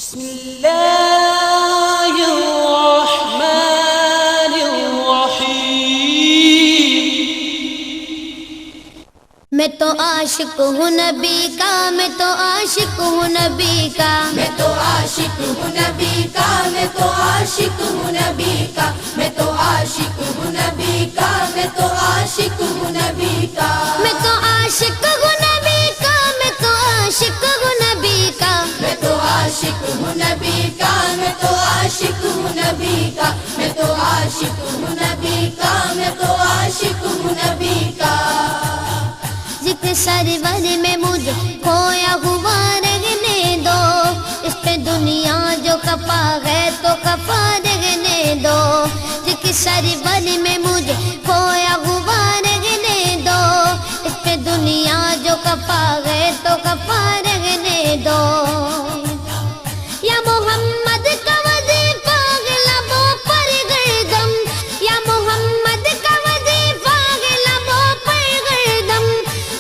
मैं तो आशिक हूँ नबी का, मैं तो आशिक हूँ नबी का, मैं तो आशिक हूँ नबी का, मैं तो आशिक हूँ नबी का, मैं तो आशिक हूँ नबी का, मैं तो आशिक हूँ नबी का, मैं तो आशिक हूँ नबी का, मैं तो आशिक हूँ नबी का, मैं तो आशिक हूँ नबी का, मैं तो आशिक हूँ नबी का, मैं तो आशिक हूँ नबी का, मैं तो आशिक हूँ नबी का। जिक्र सरवर में मुझे खोया हुआ रहने दो, इस पे दुनिया जो कपा है तो कपा रहने दो। जिक्र सरवर में मुझे खोया हुआ रहने दो, इस पे दुनिया जो कपा है तो कपा रहने दो। या मोहम्मद का वजीफा लबों पर गर्दम, या मोहम्मद का वजीफा लबों पर गर्दम,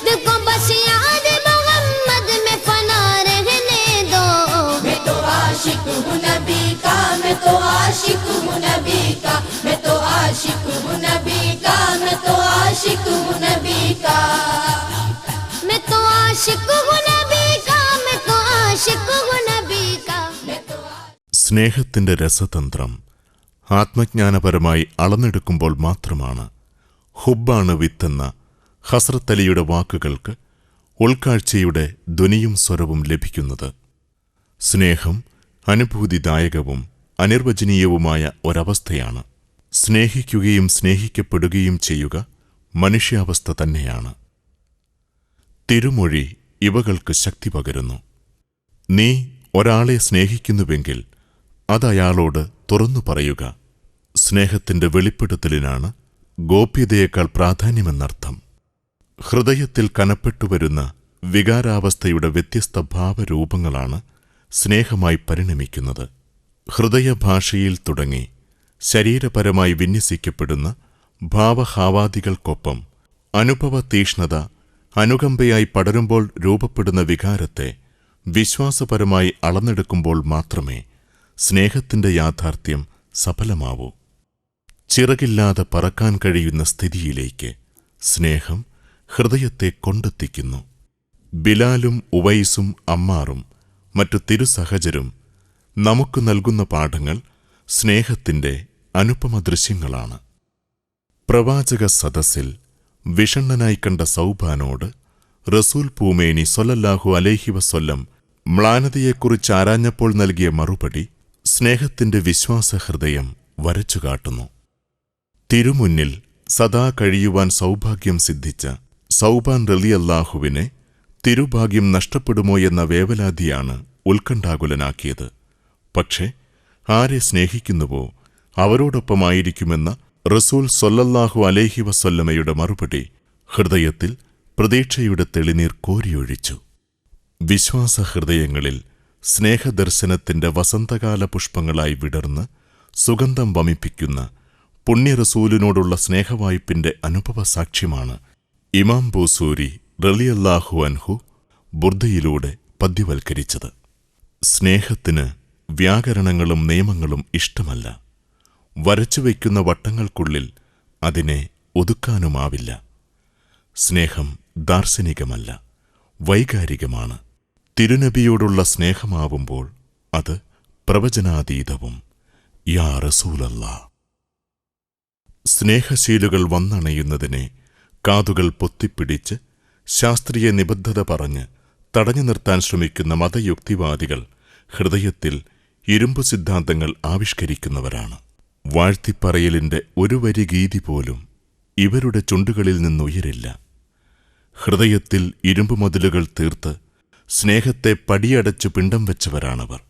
देखो बस याद मोहम्मद में फना रहने दो। मैं तो आशिक हूँ नबी का, मैं तो आशिक हूँ नबी का, मैं तो आशिक हूँ नबी का, मैं तो आशिक हूँ नबी का, मैं तो आशिक हूँ नबी का, मैं तो आशिक हूँ नबी का। സ്നേഹത്തിന്റെ രസതന്ത്രം ആത്മജ്ഞാനപരമായി അളന്നെടുക്കുമ്പോൾ മാത്രമാണ് ഹുബ്ബാണ് വിത്തെന്ന ഹസ്രത്ത് അലിയുടെ വാക്കുകൾക്ക് ഉൾക്കാഴ്ചയുടെ ധ്വനിയും സ്വരവും ലഭിക്കുന്നത്. സ്നേഹം അനുഭൂതിദായകവും അനിർവചനീയവുമായ ഒരവസ്ഥയാണ്. സ്നേഹിക്കുകയും സ്നേഹിക്കപ്പെടുകയും ചെയ്യുക മനുഷ്യാവസ്ഥ തന്നെയാണ്. തിരുമൊഴി ഇവകൾക്ക് ശക്തി പകരുന്നു. നീ ഒരാളെ സ്നേഹിക്കുന്നുവെങ്കിൽ അതയാളോട് തുറന്നു പറയുക. സ്നേഹത്തിന്റെ വെളിപ്പെടുത്തലിനാണ് ഗോപ്യതയേക്കാൾ പ്രാധാന്യമെന്നർത്ഥം. ഹൃദയത്തിൽ കനപ്പെട്ടുവരുന്ന വികാരാവസ്ഥയുടെ വ്യത്യസ്ത ഭാവരൂപങ്ങളാണ് സ്നേഹമായി പരിണമിക്കുന്നത്. ഹൃദയഭാഷയിൽ തുടങ്ങി ശരീരപരമായി വിന്യസിക്കപ്പെടുന്ന ഭാവഹാവാദികൾക്കൊപ്പം അനുഭവ തീക്ഷ്ണത അനുകമ്പയായി പടരുമ്പോൾ രൂപപ്പെടുന്ന വികാരത്തെ വിശ്വാസപരമായി അളന്നെടുക്കുമ്പോൾ മാത്രമേ സ്നേഹത്തിന്റെ യാഥാർത്ഥ്യം സഫലമാവൂ. ചിറകില്ലാതെ പറക്കാൻ കഴിയുന്ന സ്ഥിതിയിലേക്ക് സ്നേഹം ഹൃദയത്തെ കൊണ്ടെത്തിക്കുന്നു. ബിലാലും ഉവൈസും അമ്മാറും മറ്റു തിരുസഹചരും നമുക്ക് നൽകുന്ന പാഠങ്ങൾ സ്നേഹത്തിന്റെ അനുപമ ദൃശ്യങ്ങളാണ്. പ്രവാചക സദസ്സിൽ വിഷണ്ണനായി കണ്ട സൗബാനോട് റസൂൽ പൂമേനി സ്വല്ലല്ലാഹു അലൈഹി വസല്ലം മ്ലാനതയെക്കുറിച്ച് ആരാഞ്ഞപ്പോൾ നൽകിയ മറുപടി സ്നേഹത്തിന്റെ വിശ്വാസഹൃദയം വരച്ചുകാട്ടുന്നു. തിരുമുന്നിൽ സദാ കഴിയുവാൻ സൗഭാഗ്യം സിദ്ധിച്ച സൗബാൻ റളിയല്ലാഹുവിനെ തിരുഭാഗ്യം നഷ്ടപ്പെടുമോ എന്ന വേവലാതിയാണ് ഉത്കണ്ഠാകുലനാക്കിയത്. പക്ഷേ ആരെ സ്നേഹിക്കുന്നുവോ അവരോടൊപ്പമായിരിക്കുമെന്ന റസൂൽ സ്വല്ലല്ലാഹു അലൈഹി വസല്ലമയുടെ മറുപടി ഹൃദയത്തിൽ പ്രതീക്ഷയുടെ തെളിനീർ കോരിയൊഴിച്ചു. വിശ്വാസഹൃദയങ്ങളിൽ സ്നേഹദർശനത്തിന്റെ വസന്തകാല പുഷ്പങ്ങളായി വിടർന്ന് സുഗന്ധം വമിപ്പിക്കുന്ന പുണ്യറസൂലിനോടുള്ള സ്നേഹവായ്പിന്റെ അനുഭവസാക്ഷ്യമാണ് ഇമാം ബൂസൂരി റളിയല്ലാഹു അൻഹു ബുർദയിലൂടെ പദ്യവൽക്കരിച്ചത്. സ്നേഹത്തിന് വ്യാകരണങ്ങളും നിയമങ്ങളും ഇഷ്ടമല്ല. വരച്ചുവയ്ക്കുന്ന വട്ടങ്ങൾക്കുള്ളിൽ അതിനെ ഒതുക്കാനുമാവില്ല. സ്നേഹം ദാർശനികമല്ല, വൈകാരികമാണ്. തിരുനബിയോടുള്ള സ്നേഹമാവുമ്പോൾ അത് പ്രവചനാതീതവും. യാ റസൂലല്ലാ. സ്നേഹശീലുകൾ വന്നണയുന്നതിനെ കാതുകൾ പൊത്തിപ്പിടിച്ച് ശാസ്ത്രീയ നിബദ്ധത പറഞ്ഞ് തടഞ്ഞു നിർത്താൻ ശ്രമിക്കുന്ന മതയുക്തിവാദികൾ ഹൃദയത്തിൽ ഇരുമ്പു സിദ്ധാന്തങ്ങൾ ആവിഷ്കരിക്കുന്നവരാണ്. വാഴ്ത്തിപ്പറയലിന്റെ ഒരു വരി ഗീതി പോലും ഇവരുടെ ചുണ്ടുകളിൽ നിന്നുയരില്ല. ഹൃദയത്തിൽ ഇരുമ്പുമതിലുകൾ തീർത്ത് സ്നേഹത്തെ പടിയടച്ചു പിണ്ടം വെച്ചവരാണവർ.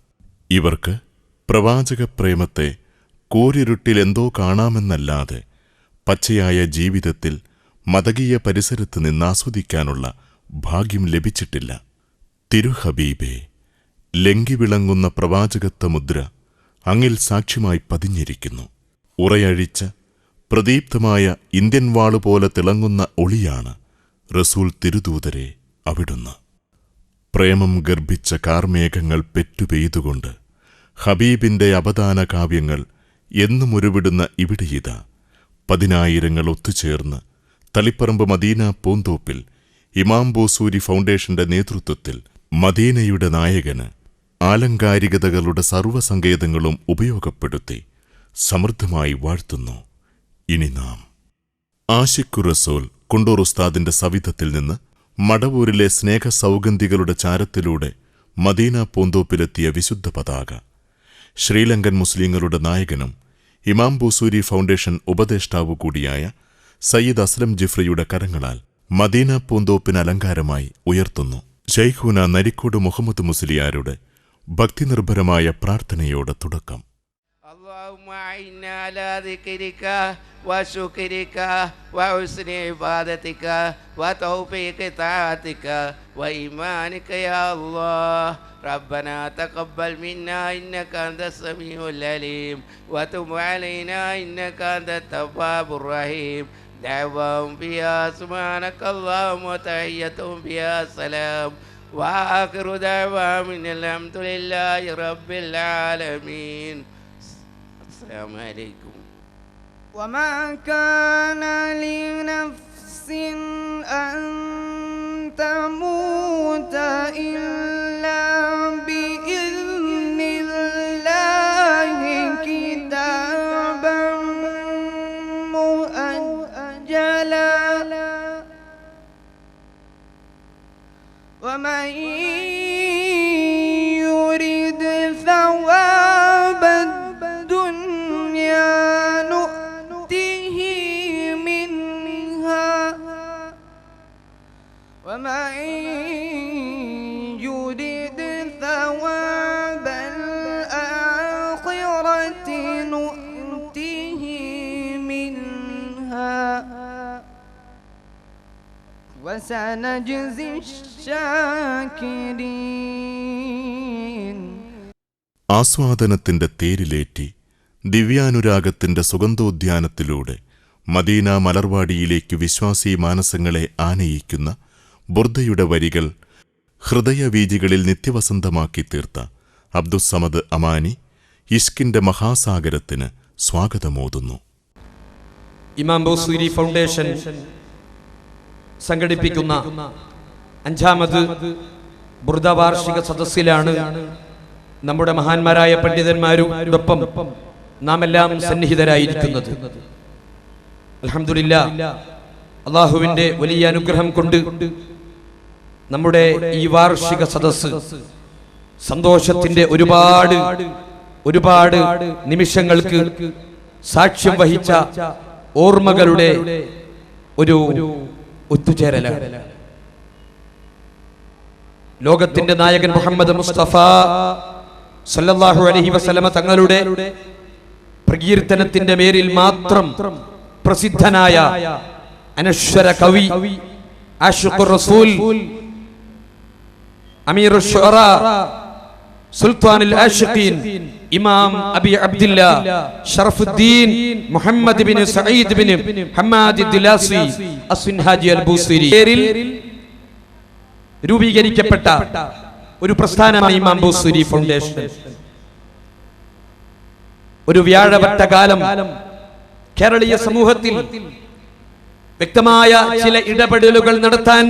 ഇവർക്ക് പ്രവാചകപ്രേമത്തെ കൂരിരുട്ടിലെന്തോ കാണാമെന്നല്ലാതെ പച്ചയായ ജീവിതത്തിൽ മതകീയ പരിസരത്ത് നിന്നാസ്വദിക്കാനുള്ള ഭാഗ്യം ലഭിച്ചിട്ടില്ല. തിരുഹബീബേ, ലംഘിവിളങ്ങുന്ന പ്രവാചകത്വ മുദ്ര അങ്ങിൽ സാക്ഷ്യമായി പതിഞ്ഞിരിക്കുന്നു. ഉറയഴിച്ച പ്രദീപ്തമായ ഇന്ത്യൻ വാളുപോലെ തിളങ്ങുന്ന ഒളിയാണ് റസൂൽ തിരുദൂതരെ അവിടുന്ന്. പ്രേമം ഗർഭിച്ച കാർമേഘങ്ങൾ പെറ്റുപെയ്തുകൊണ്ട് ഹബീബിന്റെ അപദാന കാവ്യങ്ങൾ എന്നും ഉരുവിടുന്ന ഇവിടെയിതാ 10,000 ഒത്തുചേർന്ന് തളിപ്പറമ്പ് മദീന പൂന്തോപ്പിൽ ഇമാം ബൂസൂരി ഫൗണ്ടേഷന്റെ നേതൃത്വത്തിൽ മദീനയുടെ നായകന് ആലങ്കാരികതകളുടെ സർവ്വസങ്കേതങ്ങളും ഉപയോഗപ്പെടുത്തി സമൃദ്ധമായി വാഴ്ത്തുന്നു. ഇനി നാം ആശിഖുർ റസൂൽ കുണ്ടൂർ ഉസ്താദിന്റെ സവിധത്തിൽ നിന്ന് മടവൂരിലെ സ്നേഹസൗഗന്ധികളുടെ ചാരത്തിലൂടെ മദീന പൂന്തോപ്പിലെത്തിയ വിശുദ്ധ പതാക ശ്രീലങ്കൻ മുസ്ലിങ്ങളുടെ നായകനും ഇമാം ബൂസൂരി ഫൗണ്ടേഷൻ ഉപദേഷ്ടാവു കൂടിയായ സയ്യിദ് അസ്ലം ജിഫ്രിയുടെ കരങ്ങളാൽ മദീന പൂന്തോപ്പിന് അലങ്കാരമായി ഉയർത്തുന്നു. ശൈഖുന നരിക്കോട് മുഹമ്മദ് മുസ്ലിയാരുടെ ഭക്തിനിർഭരമായ പ്രാർത്ഥനയോടെ തുടക്കം. اللهم أعنا على ذكرك وشكرك وحسن عبادتك وتوفيق طاعتك وإيمانك يا الله. ربنا تقبل منا إنك أنت السميع العليم وتب علينا إنك أنت التواب الرحيم. دعواهم فيها سبحانك اللهم وتحيتهم فيها سلام وآخر دعواهم إن الحمد لله رب العالمين. السلام عليكم. وما كان لنفس أن تموت إلا بإذن الله كتابا مؤجلا ومن يريد ثواب الدنيا نؤته منها ومن يريد ثواب الآخرة نؤته منها وسنجزي الشاكرين. ആസ്വാദനത്തിന്റെ തേരിലേറ്റി ദിവ്യാനുരാഗത്തിന്റെ സുഗന്ധോദ്യാനത്തിലൂടെ മദീന മലർവാടിയിലേക്ക് വിശ്വാസി മാനസങ്ങളെ ആനയിക്കുന്ന ബുർദയുടെ വരികൾ ഹൃദയവീജികളിൽ നിത്യവസന്തമാക്കി തീർത്ത അബ്ദുസ്സമദ് അമാനി ഇഷ്കിന്റെ മഹാസാഗരത്തിന് സ്വാഗതമോതുന്നു. ഇമാം ബൂസൂരി ഫൗണ്ടേഷൻ സംഘടിപ്പിക്കുന്ന 5ാമത് ബുർദ വാർഷിക സദസ്സിലാണ് നമ്മുടെ മഹാന്മാരായ പണ്ഡിതന്മാരോടൊപ്പം നാം എല്ലാം സന്നിഹിതരായിരിക്കുന്നത്. അൽഹംദുലില്ലാ, അല്ലാഹുവിന്റെ വലിയ അനുഗ്രഹം കൊണ്ട് നമ്മുടെ ഈ വാർഷിക സദസ്സ് സന്തോഷത്തിന്റെ ഒരുപാട് നിമിഷങ്ങൾക്ക് സാക്ഷ്യം വഹിച്ച ഓർമ്മകളുടെ ഒരു ഒത്തുചേരലാണ്. ലോകത്തിന്റെ നായകൻ മുഹമ്മദ് മുസ്തഫ സല്ലല്ലാഹു അലൈഹി വസല്ലമ തങ്ങളുടെ പ്രകീർത്തനത്തിന്റെ പേരിൽ മാത്രം പ്രസിദ്ധനായ അനശ്വര കവി ആശിഖുർ റസൂൽ അമീറുൽ ശുഅറാ സുൽത്താനുൽ ആശിഖീൻ ഇമാം Abi Abdillah Sharafuddin Muhammad bin Saeed bin Hammad ദിലാസി അസ്വിൻഹാജി അൽ ബൂസീരി പേരിൽ രൂപീകരിക്കപ്പെട്ട ഒരു പ്രസ്ഥാനമാണ് ഇമാം ബൂസൂരി ഫൗണ്ടേഷൻ. ഒരു വ്യാഴവട്ട കാലം കേരളീയ സമൂഹത്തിൽ വ്യക്തമായ ചില ഇടപെടലുകൾ നടത്താൻ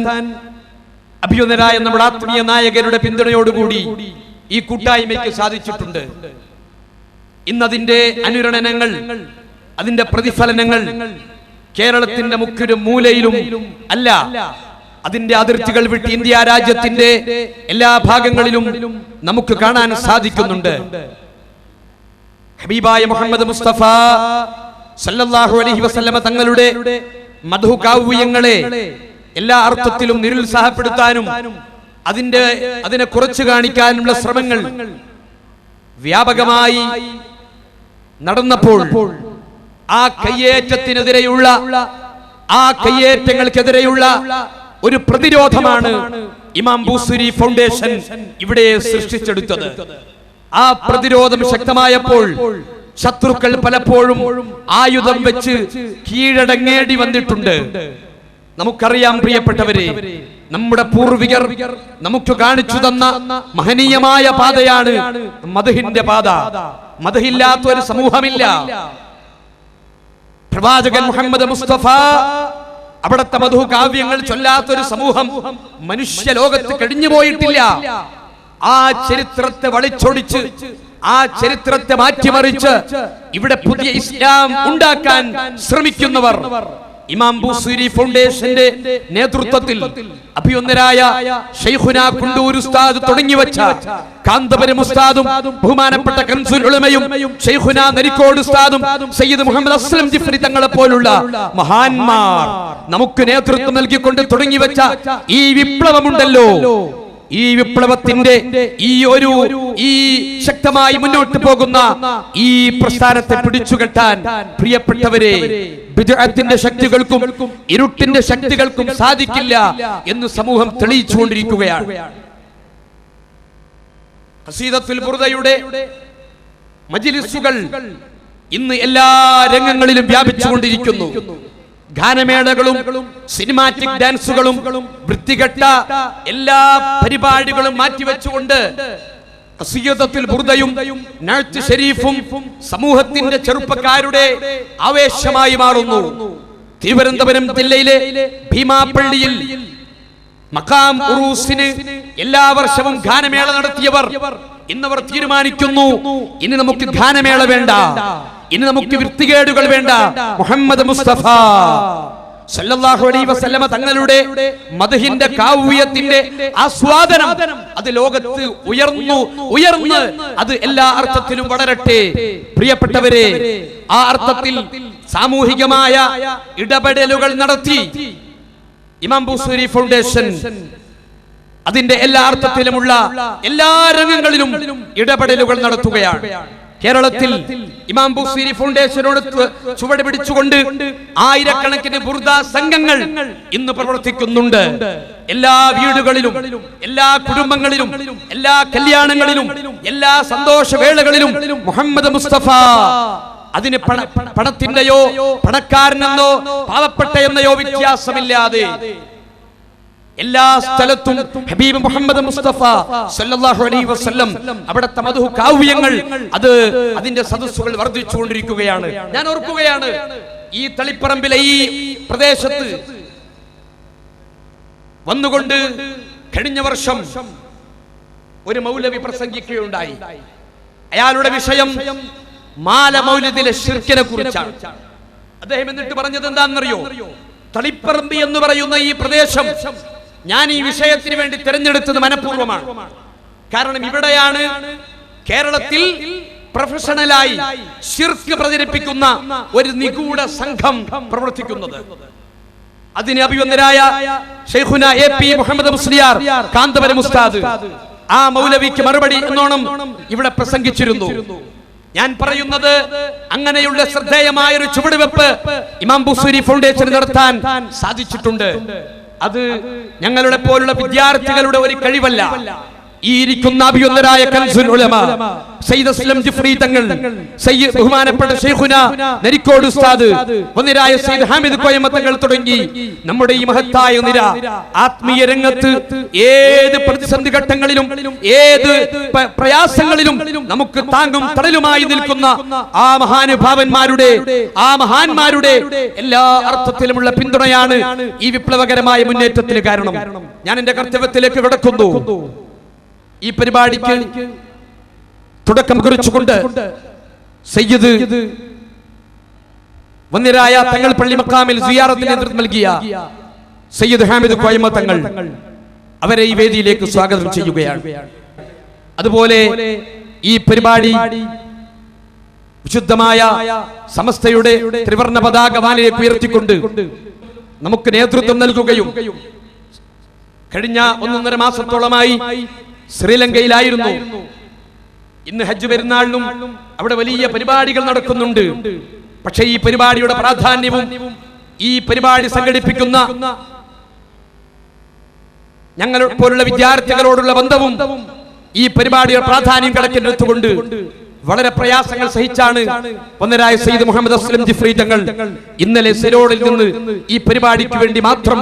അഭിയുന്നതരായ നമ്മുടെ ആത്മീയ നായകരുടെ പിന്തുണയോടുകൂടി ഈ കൂട്ടായ്മയ്ക്ക് സാധിച്ചിട്ടുണ്ട്. ഇന്നതിന്റെ അനുരണനങ്ങൾ, അതിന്റെ പ്രതിഫലനങ്ങൾ കേരളത്തിന്റെ മുക്കിലും മൂലയിലും അല്ല, അതിന്റെ അതിർത്തികൾ വിട്ട് ഇന്ത്യ രാജ്യത്തിന്റെ എല്ലാ ഭാഗങ്ങളിലും നമുക്ക് കാണാൻ സാധിക്കുന്നുണ്ട്. ഹബീബായ മുഹമ്മദ് മുസ്തഫ സല്ലല്ലാഹു അലൈഹി വസല്ലമ തങ്ങളുടെ മദ്ഹു കാവ്യങ്ങളെ എല്ലാ അർത്ഥത്തിലും നിരുത്സാഹപ്പെടുത്താനും അതിനെ കുറച്ചു കാണിക്കാനുള്ള ശ്രമങ്ങൾ വ്യാപകമായി നടന്നപ്പോൾ ആ കയ്യേറ്റങ്ങൾക്കെതിരെയുള്ള ഒരു പ്രതിരോധമാണ് ഇമാം ബൂസൂരി ഫൗണ്ടേഷൻ ഇവിടെ സൃഷ്ടിച്ചെടുത്തത്. ആ പ്രതിരോധം ശക്തമായപ്പോൾ ശത്രുക്കൾ പലപ്പോഴും ആയുധം വെച്ച് കീഴടങ്ങേണ്ടി വന്നിട്ടുണ്ട്. നമുക്കറിയാം പ്രിയപ്പെട്ടവരെ, നമ്മുടെ പൂർവികർ നമുക്ക് കാണിച്ചു തന്ന മഹനീയമായ പാതയാണ് മദ്ഹിന്റെ പാത. മദ്ഹില്ലാത്ത ഒരു സമൂഹമില്ല. പ്രവാചകൻ മുഹമ്മദ് മുസ്തഫ അവിടുത്തെ മധു കാവ്യങ്ങൾ ചൊല്ലാത്തൊരു സമൂഹം മനുഷ്യ ലോകത്ത് കഴിഞ്ഞു പോയിട്ടില്ല. ആ ചരിത്രത്തെ വളിച്ചൊടിച്ച്, ആ ചരിത്രത്തെ മാറ്റിമറിച്ച് ഇവിടെ പുതിയ ഇസ്ലാം ഉണ്ടാക്കാൻ ശ്രമിക്കുന്നവർ ഇമാം ബൂസീരി ഫൗണ്ടേഷന്റെ നേതൃത്വത്തിൽ അഭിയൊന്നരായ ശൈഖുനാ കുണ്ടൂർ ഉസ്താദ് തുടങ്ങിവെച്ച കാന്തപുരം ഉസ്താദും ബഹുമാനപ്പെട്ട കൻസുൽ ഉലമയും ശൈഖുനാ നരിക്കോട് ഉസ്താദും സയ്യിദ് മുഹമ്മദ് അസ്ലം ജിഫ്രി തങ്ങളെ പോലുള്ള മഹാന്മാർ നമുക്ക് നേതൃത്വം നൽകിക്കൊണ്ട് തുടങ്ങിവെച്ച ഈ വിപ്ലവമുണ്ടല്ലോ, ഈ വിപ്ലവത്തിന്റെ ഈ ശക്തമായി മുന്നോട്ട് പോകുന്ന ഈ പ്രസ്ഥാനത്തെ പിടിച്ചുകെട്ടാൻ പ്രിയപ്പെട്ടവരെ ബിദ്അത്തിന്റെ ശക്തികൾക്കും ഇരുട്ടിന്റെ ശക്തികൾക്കും സാധിക്കില്ല എന്ന് സമൂഹം തെളിയിച്ചുകൊണ്ടിരിക്കുകയാണ്. ഖസീദത്തുൽ ബുർദയുടെ മജ്ലിസുകൾ ഇന്ന് എല്ലാ രംഗങ്ങളിലും വ്യാപിച്ചുകൊണ്ടിരിക്കുന്നു. ഗാനമേളകളും സിനിമാറ്റിക് ഡാൻസുകളും വൃത്തികെട്ട എല്ലാ പരിപാടികളും മാറ്റിവെച്ചുകൊണ്ട് ഖസീദത്തുൽ ബുർദയും നഅ്ത് ശരീഫും സമൂഹത്തിന്റെ ചെറുപ്പക്കാരുടെ ആവേശമായി മാറുന്നു. തിരുവനന്തപുരം ജില്ലയിലെ ഭീമാപ്പള്ളിയിൽ മഖാം ഉറൂസിന് എല്ലാ വർഷവും ഗാനമേള നടത്തിയവർ ഇന്നവർ തീരുമാനിക്കുന്നു, ഇനി നമുക്ക് ഗാനമേള വേണ്ട, ഇനി നമുക്ക് വൃത്തികേടുകൾ വേണ്ട. മുഹമ്മദ് മുസ്തഫ സല്ലല്ലാഹു അലൈഹി വസല്ലമ തങ്ങളുടെ മദ്ഹിന്റെ കാവ്യത്തിന്റെ ആസ്വാദനം അത് ലോകത്ത് ഉയർന്ന് അത് എല്ലാ അർത്ഥത്തിലും വളരട്ടെ. പ്രിയപ്പെട്ടവരെ, ആ അർത്ഥത്തിൽ സാമൂഹികമായ ഇടപെടലുകൾ നടത്തി ഇമാം ബൂസീരി ഫൗണ്ടേഷൻ അതിന്റെ എല്ലാ അർത്ഥത്തിലുമുള്ള എല്ലാ രംഗങ്ങളിലും ഇടപെടലുകൾ നടത്തുകയാണ്. കേരളത്തിൽ ഇമാം ബൂസീരി ഫൗണ്ടേഷനോട് ചുവട് പിടിച്ചുകൊണ്ട് ആയിരക്കണക്കിന് ബുർദ സംഘങ്ങൾ ഇന്ന് പ്രവർത്തിക്കുന്നുണ്ട്. എല്ലാ വീടുകളിലും, എല്ലാ കുടുംബങ്ങളിലും, എല്ലാ കല്യാണങ്ങളിലും, എല്ലാ സന്തോഷവേളകളിലും മുഹമ്മദ് മുസ്തഫ അതിന് പണത്തിന്റെയോ പണക്കാരനെന്നോ പാവപ്പെട്ട എന്നയോ വ്യത്യാസമില്ലാതെ എല്ലാ സ്ഥലത്തും ഹബീബ് മുഹമ്മദ് മുസ്തഫ സല്ലല്ലാഹു അലൈഹി വസല്ലം അവിടുത്തെ മദ്ഹു കാവ്യങ്ങൾ അതിന്റെ സദസ്സുകൾ വർദ്ധിച്ചുകൊണ്ടിരിക്കുകയാണ്. ഞാൻ ഓർക്കുകയാണ്, ഈ തളിപ്പറമ്പിലെ ഈ പ്രദേശത്ത് വന്നുകൊണ്ട് കഴിഞ്ഞ വർഷം ഒരു മൗലവി പ്രസംഗിക്കുകയുണ്ടായി. അയാളുടെ വിഷയം മാല മൗലിദിലെ ശിർക്കിനെ കുറിച്ചാണ്. അദ്ദേഹം എന്നിട്ട് പറഞ്ഞത് എന്താണെന്നറിയോ? തളിപ്പറമ്പ് എന്ന് പറയുന്ന ഈ പ്രദേശം ഞാൻ ഈ വിഷയത്തിന് വേണ്ടി തിരഞ്ഞെടുത്തത് മനഃപൂർവ്വമാണ്. കാരണം ഇവിടെയാണ് കേരളത്തിൽ പ്രൊഫഷണലായി ശിർക്ക് പ്രചരിപ്പിക്കുന്ന ഒരു നിഗൂഢ സംഘം പ്രവർത്തിക്കുന്നത്. അതിന് അഭിവന്ദരായ ശൈഖുനാ എ.പി. മുഹമ്മദ് മുസ്ലിയാർ കാന്തപുരം ഉസ്താദ് ആ മൗലവിക്ക് മറുപടി എന്നോണം ഇവിടെ പ്രസംഗിച്ചിരുന്നു. ഞാൻ പറയുന്നത്, അങ്ങനെയുള്ള ശ്രദ്ധേയമായ ഒരു ചുവടുവെപ്പ് ഇമാം ബൂസീരി ഫൗണ്ടേഷൻ നടത്താൻ സാധിച്ചിട്ടുണ്ട്. അത് ഞങ്ങളുടെ പോലുള്ള വിദ്യാർത്ഥികളുടെ ഒരു കഴിവല്ല. ഈ ഇരിക്കുന്ന അഭിയൊന്നരായ കൻസുൽ ഉലമ സയ്യിദ് അസ്ലം ജിഫ്രി തങ്ങൾ, സയ്യിദ് ബഹുമാനപ്പെട്ട ശൈഖുനാ നരിക്കോട് ഉസ്താദ്, വന്നിരായ സയ്യിദ് ഹാമിദ് കോയമ്മ തങ്ങൾ തുടങ്ങി നമ്മുടെ ഈ മഹത്തായ നിര ആത്മീയ രംഗത്ത് ഏത് പ്രതിസന്ധി ഘട്ടങ്ങളിലും ഏത് പ്രയാസങ്ങളിലും നമുക്ക് താങ്ങും തണലുമായി നിൽക്കുന്ന ആ മഹാന്മാരുടെ എല്ലാ അർത്ഥത്തിലുമുള്ള പിന്തുണയാണ് ഈ വിപ്ലവകരമായ മുന്നേറ്റത്തിന് കാരണം. ഞാൻ എന്റെ കർത്തവ്യത്തിലേക്ക് കടക്കുന്നു. ഈ പരിപാടിക്ക് തുടക്കം കുറിച്ചുകൊണ്ട് സയ്യിദ് വന്നിരായ തങ്ങൾ പള്ളി മക്കാമിൽ സിയാറത്തിന് നേതൃത്വം നൽകിയ സയ്യിദ് ഹാമിദ് കോയമ്മ തങ്ങൾ അവരെ ഈ വേദിയിലേക്ക് സ്വാഗതം ചെയ്യുകയാണ്. അതുപോലെ ഈ പരിപാടി വിശുദ്ധമായ സമസ്തയുടെ ത്രിവർണ്ണ പതാക വാനിലേക്ക് ഉയർത്തിക്കൊണ്ട് നമുക്ക് നേതൃത്വം നൽകുകയും കഴിഞ്ഞ 1.5 മാസത്തോളമായി ശ്രീലങ്കയിലായിരുന്നു. ഇന്ന് ഹജ്ജ് പെരുന്നാളിനും അവിടെ വലിയ പരിപാടികൾ നടക്കുന്നുണ്ട്. പക്ഷേ ഈ പരിപാടിയുടെ പ്രാധാന്യവും ഈ പരിപാടി സംഘടിപ്പിക്കുന്ന ഞങ്ങൾ പോലുള്ള വിദ്യാർത്ഥികളോടുള്ള ബന്ധവും ഈ പരിപാടിയുടെ പ്രാധാന്യം കണക്കിലെടുത്തുകൊണ്ട് വളരെ പ്രയാസങ്ങൾ സഹിച്ചാണ് പൊന്നരായ സയ്യിദ് മുഹമ്മദ് അസ്ലം ജിഫ്രി തങ്ങൾ ഇന്നലെ സിലോഡിൽ നിന്ന് ഈ പരിപാടിക്ക് വേണ്ടി മാത്രം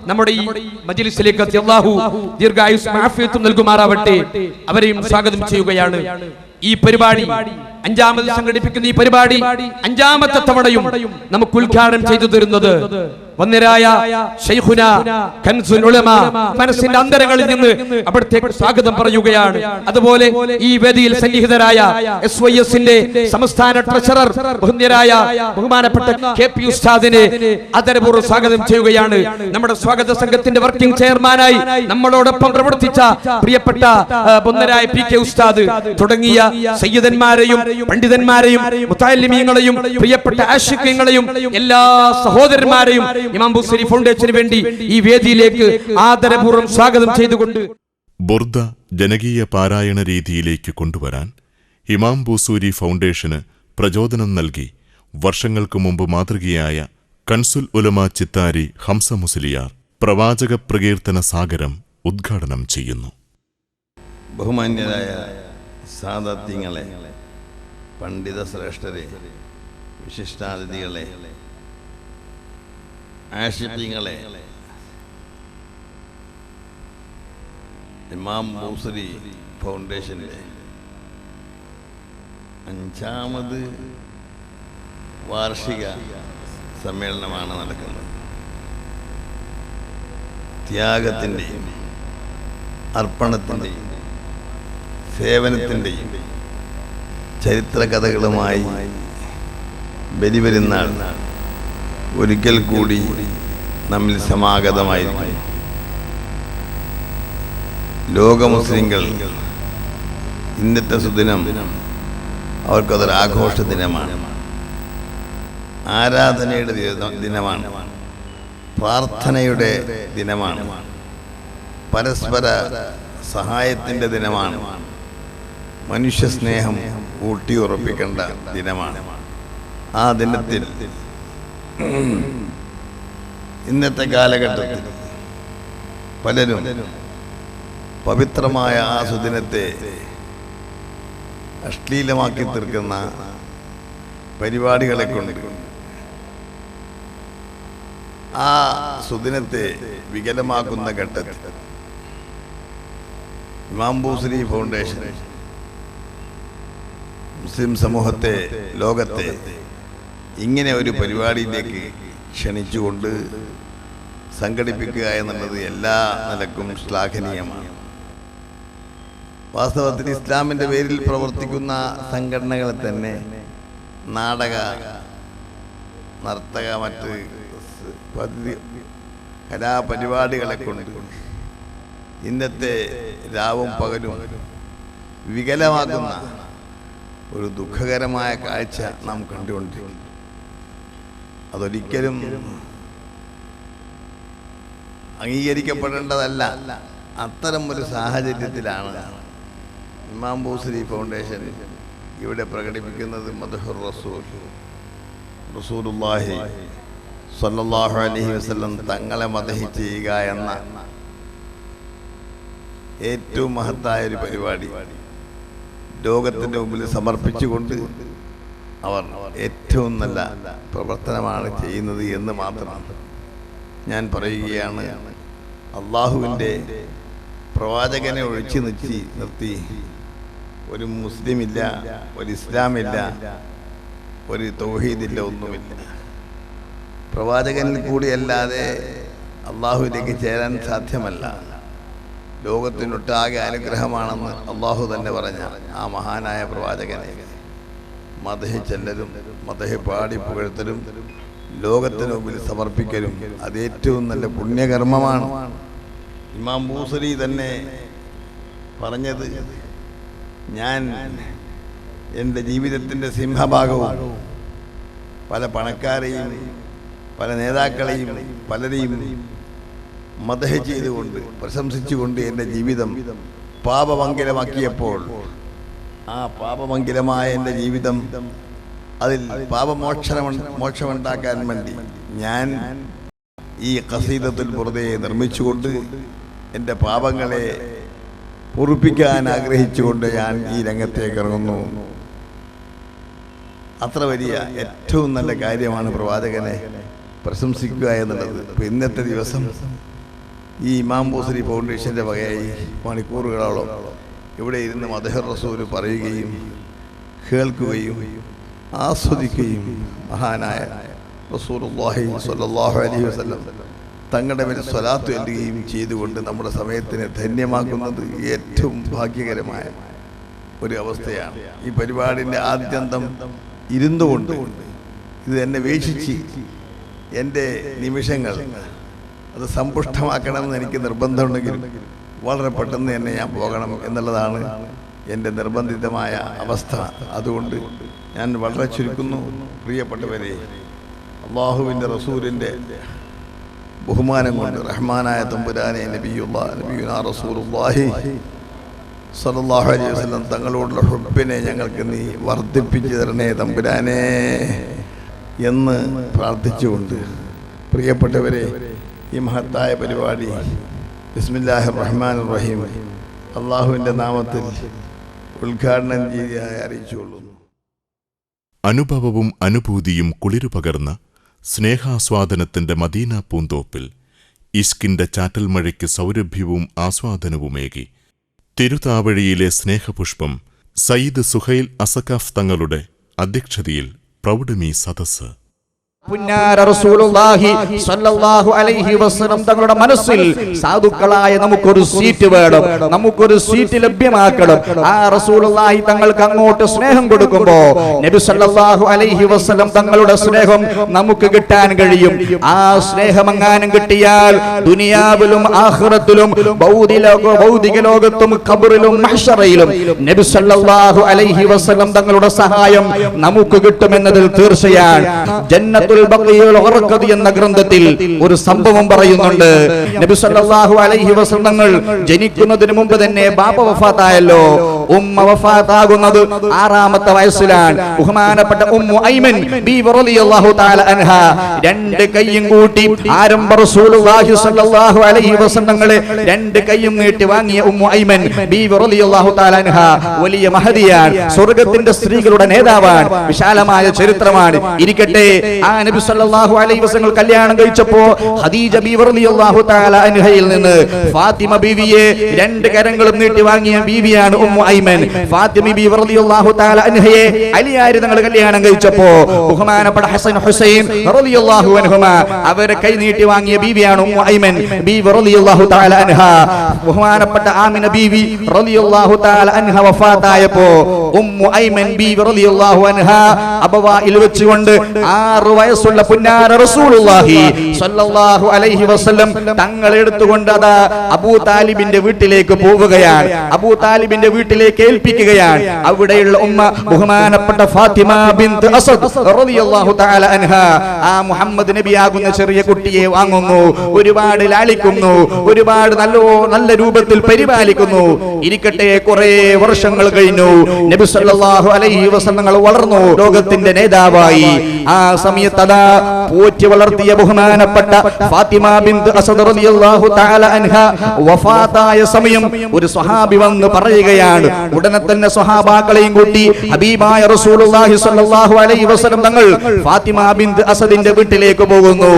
നമ്മുടെ ഈ മജ്ലിസിലേക്ക് എത്തി. അല്ലാഹു ദീർഘായുസ്സും ആഫിയത്തും നൽകുമാറാവട്ടെ. അവരെയും സ്വാഗതം ചെയ്യുകയാണ്. ഈ പരിപാടി അഞ്ചാമത് സംഘടിപ്പിക്കുന്ന ഈ പരിപാടി അഞ്ചാമത്തെ തവണയും നമുക്ക് ഉദ്ഘാടനം ചെയ്തു തരുന്നത് വന്യരായ ശൈഖുന കൻസുൽ ഉലമ മനസ്സിന്റെ അന്തരങ്ങളിൽ നിന്ന് അവിടത്തേക്ക് സ്വാഗതം പറയുകയാണ്. അതുപോലെ ഈ വേദിയിൽ സന്നിഹിതരായ SYSന്റെ സംസ്ഥാന ട്രഷറർ ബഹുമാനപ്പെട്ട KP ഉസ്താദിനെ ആദരപൂർവ്വം സ്വാഗതം ചെയ്യുകയാണ്. നമ്മുടെ സ്വാഗത സംഘത്തിന്റെ വർക്കിംഗ് ചെയർമാനായി നമ്മളോടൊപ്പം പ്രവർത്തിച്ച പ്രിയപ്പെട്ട പൊന്നരായ PK ഉസ്താദ് തുടങ്ങിയ സയ്യിദന്മാരെയും പണ്ഡിതന്മാരെയും മുതഅല്ലിമീങ്ങളെയും പ്രിയപ്പെട്ട ആശിഖീങ്ങളെയും എല്ലാ സഹോദരന്മാരെയും ഇമാം ബൂസരി ഫൗണ്ടേഷന് വേണ്ടി ഈ വേദിയിലേക്ക് ആദരപൂർവ്വം സ്വാഗതം ചെയ്തുകൊണ്ട് ബുർദ ജനകീയ പാരായണ രീതിയിലേക്ക് കൊണ്ടുവരാൻ ഇമാം ബൂസൂരി ഫൗണ്ടേഷന് പ്രചോദനം നൽകി വർഷങ്ങൾക്ക് മുമ്പ് മാതൃകയായ കൻസുൽ ഉലമ ചിത്താരി ഹംസ മുസ്ലിയാർ പ്രവാചക പ്രകീർത്തന സാഗരം ഉദ്ഘാടനം ചെയ്യുന്നു. ബഹുമാന്യരായ സാദാത്യങ്ങളെ, പണ്ഡിത ശ്രേഷ്ഠരെ, വിശിഷ്ടാതിഥികളെ, ആശിഖീങ്ങളെ, ഇമാം ബൂസരി ഫൗണ്ടേഷന്റെ 5ാമത് വാർഷിക സമ്മേളനമാണ് നടക്കുന്നത്. ത്യാഗത്തിൻ്റെയും അർപ്പണത്തിൻ്റെയും സേവനത്തിൻ്റെയും ചരിത്രകഥകളുമായി ബലിപെരുന്നാൾ ഒരിക്കൽ കൂടി നമ്മിൽ സമാഗതമായിരിക്കും. ലോക മുസ്ലിങ്ങൾ ഇന്നത്തെ സുദിനം അവർക്കതൊരു ആഘോഷ ദിനമാണ്, ആരാധനയുടെ ദിനമാണ്, പ്രാർത്ഥനയുടെ ദിനമാണ്, പരസ്പര സഹായത്തിൻ്റെ ദിനമാണ്, മനുഷ്യസ്നേഹം ഊട്ടിയുറപ്പിക്കേണ്ട ദിനമാണ്. ആ ദിനത്തിൽ ഇന്നത്തെ കാലഘട്ടത്തിൽ പലരും പവിത്രമായ ആ സുദിനത്തെ അശ്ലീലമാക്കി തീർക്കുന്ന പരിപാടികളെ കൊണ്ട് ആ സുദിനത്തെ വികലമാക്കുന്ന ഘട്ടത്തിൽ ഇമാം ബൂസരി ഫൗണ്ടേഷൻ മുസ്ലിം സമൂഹത്തെ, ലോകത്തെ ഇങ്ങനെ ഒരു പരിപാടിയിലേക്ക് ക്ഷണിച്ചുകൊണ്ട് സംഘടിപ്പിക്കുക എന്നുള്ളത് എല്ലാ നിലക്കും ശ്ലാഘനീയമാണ്. വാസ്തവത്തിൽ ഇസ്ലാമിൻ്റെ പേരിൽ പ്രവർത്തിക്കുന്ന സംഘടനകളെ തന്നെ നാടക, നർത്തക, മറ്റ് കലാപരിപാടികളെ കൊണ്ട് ഇന്നത്തെ രാവും പകലും വികലമാക്കുന്ന ഒരു ദുഃഖകരമായ കാഴ്ച നാം കണ്ടുകൊണ്ടിരിക്കുന്നു. അതൊരിക്കലും അംഗീകരിക്കപ്പെടേണ്ടതല്ല. അത്തരം ഒരു സാഹചര്യത്തിലാണ് ഇമാം ബൂസരി ഫൗണ്ടേഷൻ ഇവിടെ പ്രകടിപ്പിക്കുന്നത് മദ്ഹുർ റസൂലുള്ളാഹി സ്വല്ലല്ലാഹു അലൈഹി വസല്ലം തങ്ങളെ മദ്ഹ് ചെയ്യുക എന്ന ഏറ്റവും മഹത്തായ ഒരു പരിപാടി ലോകത്തിൻ്റെ മുമ്പിൽ സമർപ്പിച്ചുകൊണ്ട് അവർ ഏറ്റവും നല്ല പ്രവർത്തനമാണ് ചെയ്യുന്നത് എന്ന് മാത്രമാണ് ഞാൻ പറയുകയാണ്. അള്ളാഹുവിൻ്റെ പ്രവാചകനെ ഒഴിച്ചു നിർത്തി ഒരു മുസ്ലിമില്ല, ഒരു ഇസ്ലാമില്ല, ഒരു തൗഹീദില്ല, ഒന്നുമില്ല. പ്രവാചകനിൽ കൂടിയല്ലാതെ അള്ളാഹുവിലേക്ക് ചേരാൻ സാധ്യമല്ല. ലോകത്തിനൊട്ടാകെ അനുഗ്രഹമാണെന്ന് അള്ളാഹു തന്നെ പറഞ്ഞ ആ മഹാനായ പ്രവാചകനെ മദ്ഹ് ചെല്ലലും മദ്ഹ് പാടി പുകഴ്ത്തലും ലോകത്തിന് മുമ്പിൽ സമർപ്പിക്കലും അത് ഏറ്റവും നല്ല പുണ്യകർമ്മമാണ്. ഇമാം ബൂസരി തന്നെ പറഞ്ഞത്, ഞാൻ എൻ്റെ ജീവിതത്തിൻ്റെ സിംഹഭാഗവും പല പണക്കാരെയും പല നേതാക്കളെയും പലരെയും മദ്ഹ് ചെയ്തുകൊണ്ട് പ്രശംസിച്ചുകൊണ്ട് എൻ്റെ ജീവിതം പാപമംഗലമാക്കിയപ്പോൾ ആ പാപമംഗലമായ എൻ്റെ ജീവിതം അതിൽ മോക്ഷമുണ്ടാക്കാൻ വേണ്ടി ഞാൻ ഈ ഖസീദത്തുൽ ബുർദയെ നിർമ്മിച്ചുകൊണ്ട് എൻ്റെ പാപങ്ങളെ പൊറുപ്പിക്കാൻ ആഗ്രഹിച്ചുകൊണ്ട് ഞാൻ ഈ രംഗത്തേക്ക് ഇറങ്ങുന്നു. അത്ര വലിയ ഏറ്റവും നല്ല കാര്യമാണ് പ്രവാചകനെ പ്രശംസിക്കുക എന്നുള്ളത്. ഇപ്പം ഇന്നത്തെ ദിവസം ഈ ഇമാം ബൂസരി ഫൗണ്ടേഷൻ്റെ വകയായി മണിക്കൂറുകളോളം ഇവിടെ ഇരുന്ന് മദഹ് റസൂൽ പറയുകയും കേൾക്കുകയും ആസ്വദിക്കുകയും മഹാനായ റസൂലുള്ളാഹി സ്വല്ലല്ലാഹു അലൈഹി വസല്ലം തങ്ങളുടെ മേൽ സ്വലാത്ത് ചൊല്ലുകയും ചെയ്തുകൊണ്ട് നമ്മുടെ സമയത്തിനെ ധന്യമാക്കുന്നത് ഏറ്റവും ഭാഗ്യകരമായ ഒരു അവസ്ഥയാണ്. ഈ പരിപാടിൻ്റെ ആദ്യന്തം ഇരുന്നുകൊണ്ട് ഇത് എന്നെ വീക്ഷിച്ച് എൻ്റെ നിമിഷങ്ങൾ അത് സമ്പുഷ്ടമാക്കണമെന്ന് എനിക്ക് നിർബന്ധമുണ്ടെങ്കിലും വളരെ പെട്ടെന്ന് തന്നെ ഞാൻ പോകണം എന്നുള്ളതാണ് എൻ്റെ നിർബന്ധിതമായ അവസ്ഥ. അതുകൊണ്ട് ഞാൻ വളരെ ചുരുക്കുന്നു. പ്രിയപ്പെട്ടവരെ, അള്ളാഹുവിൻ്റെ റസൂലിൻ്റെ ബഹുമാനം കൊണ്ട് റഹ്മാനായ തമ്പുരാനെ നബിയുനാ റസൂലുള്ളാഹി സ്വല്ലല്ലാഹു അലൈഹി വസല്ലം തങ്ങളോടുള്ള ഹുബ്ബിനെ ഞങ്ങൾക്ക് നീ വർദ്ധിപ്പിച്ചു തരണേ തമ്പുരാനെ എന്ന് പ്രാർത്ഥിച്ചുകൊണ്ട്, പ്രിയപ്പെട്ടവരെ, ഈ മഹത്തായ പരിപാടി ബിസ്മില്ലാഹിർ റഹ്മാനിർ റഹീം അള്ളാഹുവിൻ്റെ നാമത്തിൽ ഉദ്ഘാടനം ചെയ്തതായി അറിയിച്ചുകൊള്ളുന്നു. അനുഭവവും അനുഭൂതിയും കുളിരു പകർന്ന സ്നേഹാസ്വാദനത്തിന്റെ മദീന പൂന്തോപ്പിൽ ഇഷ്കിന്റെ ചാറ്റൽ മഴയ്ക്ക് സൗരഭ്യവും ആസ്വാദനവുമേകി തിരുതാവഴിയിലെ സ്നേഹപുഷ്പം സയ്യിദ് സുഹൈൽ അസക്കാഫ് തങ്ങളുടെ അധ്യക്ഷതയിൽ പ്രൗഢമീ സദസ്സ്. പുന്നാര റസൂലുള്ളാഹി സ്വല്ലല്ലാഹു അലൈഹി വസല്ലം തങ്ങളുടെ മനസ്സിൽ സാധുക്കളായ നമുക്കൊരു സീറ്റ് വേണം, നമുക്കൊരു സീറ്റ് ലഭ്യമാക്കണം. ആ റസൂലുള്ളാഹി തങ്ങൾക്ക് അങ്ങോട്ട് സ്നേഹം കൊടുക്കുമ്പോ നബി സ്വല്ലല്ലാഹു അലൈഹി വസല്ലം തങ്ങളുടെ സ്നേഹം നമുക്ക് കിട്ടാൻ കഴിയും. ആ സ്നേഹമെങ്ങാനും കിട്ടിയാൽ ദുനിയാവിലും ആഖിറത്തിലും ഭൗതിക ലോകത്തും ഖബറിലും മഹ്ശറയിലും നബി സ്വല്ലല്ലാഹു അലൈഹി വസല്ലം തങ്ങളുടെ സഹായം നമുക്ക് കിട്ടുമെന്നതിൽ തീർച്ചയാണ്. ജന്നത്തുൽ ബഖീഉൽ ഖർഖദി എന്ന ഗ്രന്ഥത്തിൽ ഒരു സംഭവം പറയുന്നുണ്ട്. നബി സല്ലല്ലാഹു അലൈഹി വസല്ലം ജനിക്കുന്നതിന് മുമ്പ് തന്നെ ബാപ്പ വഫാത്തായല്ലോ. ഉമ്മ വഫാത്താകുന്നത് 6ാമത്തെ വയസ്സിലാണ്. ബഹുമാനപ്പെട്ട ഉമ്മു ഐമൻ ബീവി റളിയല്ലാഹു തആല അൻഹ രണ്ട് കൈയും കൂട്ടി ആരംഭ റസൂലുള്ളാഹി സ്വല്ലല്ലാഹു അലൈഹി വസല്ലങ്ങളെ രണ്ട് കൈയും നീട്ടി വാങ്ങിയ ഉമ്മു ഐമൻ ബീവി റളിയല്ലാഹു തആല അൻഹ വലിയ മഹദിയാണ്, സ്വർഗ്ഗത്തിന്റെ സ്ത്രീകളുടെ നേതാവാണ്, വിശാലമായ ചരിത്രമാണ്. ഇരിക്കട്ടെ, ആ നബി സല്ലല്ലാഹു അലൈഹി വസല്ലം കല്യാണം കഴിച്ചപ്പോ ഖദീജ ബീവി റളിയല്ലാഹു തആല അൻഹയിൽ നിന്ന് ഫാത്തിമ ബീവിയെ രണ്ട് കരങ്ങളും നീട്ടി വാങ്ങിയ ബീവിയാണ് ഉമ്മു ഐമൻ. ഫാത്തിമ ബീവി റളിയല്ലാഹു തആല അൻഹയെ അലിയാർ തങ്ങൾ കല്യാണം കഴിച്ചപ്പോ ബഹുമാനപ്പെട്ട ഹസൻ ഹുസൈൻ റളിയല്ലാഹു അൻഹുമാ അവരെ കൈ നീട്ടി വാങ്ങിയ ബീവിയാണ് ഉമ്മു ഐമൻ ബീവി റളിയല്ലാഹു തആല അൻഹ. ബഹുമാനപ്പെട്ട ആമിന ബീവി റളിയല്ലാഹു തആല അൻഹ വഫാത്തായപ്പോ ഉമ്മു ഐമൻ ബീവി റളിയല്ലാഹു അൻഹ അബവായിൽ വെച്ചുകൊണ്ട് 6 വയസ്സുള്ള പുന്നാര റസൂലുള്ളാഹി സ്വല്ലല്ലാഹു അലൈഹി വസല്ലം തങ്ങൾ എടുത്തുകൊണ്ട് അതാ അബൂ താലിബിന്റെ വീട്ടിലേക്ക് പോവുകയാണ്. അബൂ താലിബിന്റെ വീട്ടിലേക്ക് ഏൽപ്പിക്കുകയാണ്. അവിടെയുള്ള ഉമ്മ ബഹുമാനപ്പെട്ട ഫാത്തിമ ബിൻത് അസദ് റളിയല്ലാഹു തആല അൻഹ ആ മുഹമ്മദ് നബി ആകുന്ന ചെറിയ കുട്ടിയെ വാങ്ങുന്നു, ഒരുപാട് ലാളിക്കുന്നു, ഒരുപാട് നല്ല രൂപത്തിൽ പരിപാലിക്കുന്നു. ഇരിക്കട്ടെ, കുറെ വർഷങ്ങൾ കഴിഞ്ഞു. നബി സല്ലല്ലാഹു അലൈഹി വസല്ലം വളർന്നു, ലോകത്തിന്റെ നേതാവായി. ആ സമയത്ത് അതാ പോറ്റി വളർത്തിയ ബഹുമാനപ്പെട്ട ഫാത്തിമ ബിൻത് അസദ് റളിയല്ലാഹു തആല അൻഹ വഫാത്തായ സമയം ഒരു സ്വഹാബി വന്ന് പറയുകയാണ്. ഉടനെ തന്നെ സ്വഹാബാക്കളെയും കൂട്ടി ഹബീബായ റസൂലുള്ളാഹി സ്വല്ലല്ലാഹു അലൈഹി വസല്ലം തങ്ങൾ ഫാത്തിമ ബിൻത് അസദിന്റെ വീട്ടിലേക്ക് പോകുന്നു.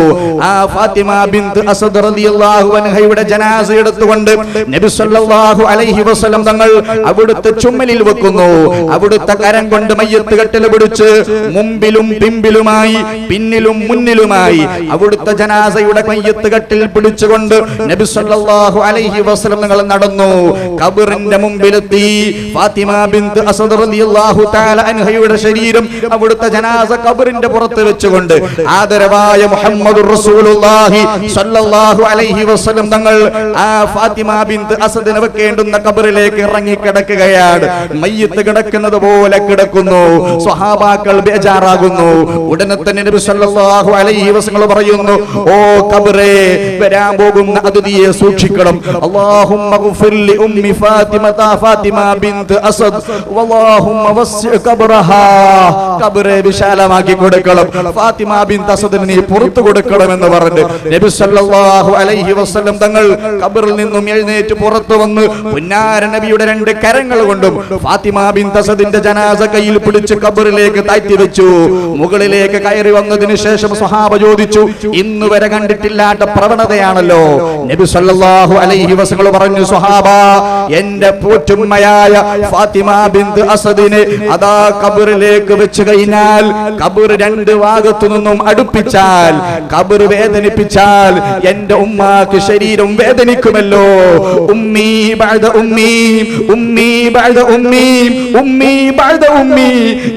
ആ ഫാത്തിമ ബിൻത് അസദ് റളിയല്ലാഹു അൻഹയുടെ ജനാസ എടുത്തുകൊണ്ട് നബി സല്ലല്ലാഹു അലൈഹി വസല്ലം തങ്ങൾ അവിടുത്തെ ചുമലിൽ വെക്കുന്നു. അവിടുത്തെ കരം കൊണ്ട് മയ്യത്ത് കെട്ടിൽ പിടിച്ച് മുമ്പിലും പിമ്പിലുമായി പിന്നിലും മുന്നിലുമായി അവിടുത്തെ ജനാസയുടെ മയ്യത്ത് കെട്ടിൽ പിടിച്ചുകൊണ്ട് നബി സല്ലല്ലാഹു അലൈഹി വസല്ലം നടന്നു. ഖബറിന്റെ മുമ്പിലെത്തി. ഫാത്തിമ ബിൻത് അസദ് റളിയല്ലാഹു തആല അൻഹയുടെ ശരീരം അവിടുത്തെ ജനാസ ഖബറിന്റെ പുറത്ത് വെച്ചുകൊണ്ട് ആദരവായ മുഹമ്മദുർ റസൂലുള്ളാഹി സ്വല്ലല്ലാഹു അലൈഹി വസല്ലം തങ്ങൾ ആ ഫാത്തിമ ബിൻത് അസദിനെ വെക്കേണ്ടുന്ന ഖബറിലേക്ക് ഇറങ്ങി കിടക്കുകയാണ്. മയ്യത്ത് കിടക്കുന്നത് പോലെ കിടക്കുന്നു. സ്വഹാബാക്കൾ ബേജാറാകുന്നു. ഉടനെ തന്നെ നബി സല്ലല്ലാഹു അലൈഹി വസല്ലം പറയുന്നു, ഓ ഖബറേ, വരാൻ പോകുന്ന അതിഥിയെ സൂക്ഷിക്കണം. അല്ലാഹുമ്മ ഗുഫിർ ലി ഉമ്മി ഫാത്തിമ ബിൻത് അസദ് വല്ലാഹുമ്മ വസ്സി ഖബറഹാ. ഖബറെ വിശാലമാക്കി കൊടുക്കണം, ഫാത്തിമ ബിൻത് അസദിനെ നീ പുറത്തു കൊടുക്കണമെന്ന് പറഞ്ഞു നബി സല്ലല്ലാഹു അലൈഹി വസല്ലം തങ്ങൾ ഖബറിൽ നിന്നും എഴുന്നേറ്റ് പുറത്തു വന്ന് പുന്നാര നബിയുടെ രണ്ട് കരങ്ങൾ കൊണ്ടും ഫാത്തിമ ബിൻത് അസദിന്റെ ജനാസ കയ്യിൽ പിടിച്ച് ഖബറിലേക്ക് താഴ്ത്തി വെച്ചു. മുകളിലേക്ക് കയറി വന്നതിന് ശേഷം സ്വഹാബ ചോദിച്ചു, ഇന്ന് വരെ കണ്ടിട്ടില്ലാത്ത പ്രവണതയാണല്ലോ. നബി സല്ലല്ലാഹു അലൈഹി വസല്ലം പറഞ്ഞു, സ്വഹാബ, എന്റെ പോറ്റുമ്മയായ ഫാത്തിമ ബിൻത് അസദിനെ അതാ ഖബറിലേക്ക് വെച്ച് കഴിഞ്ഞാൽ ഖബർ രണ്ട് ഭാഗത്തു നിന്നും അടുപ്പിച്ചാൽ, ഖബർ വേദനിപ്പിച്ചാൽ എന്റെ ഉമ്മാക്ക് ശരീരം വേദനിക്കുമല്ലോ. ഉമ്മി ബഅദ ഉമ്മി, ഉമ്മി ബഅദ ഉമ്മി, ഉമ്മി ബഅദ ഉമ്മി.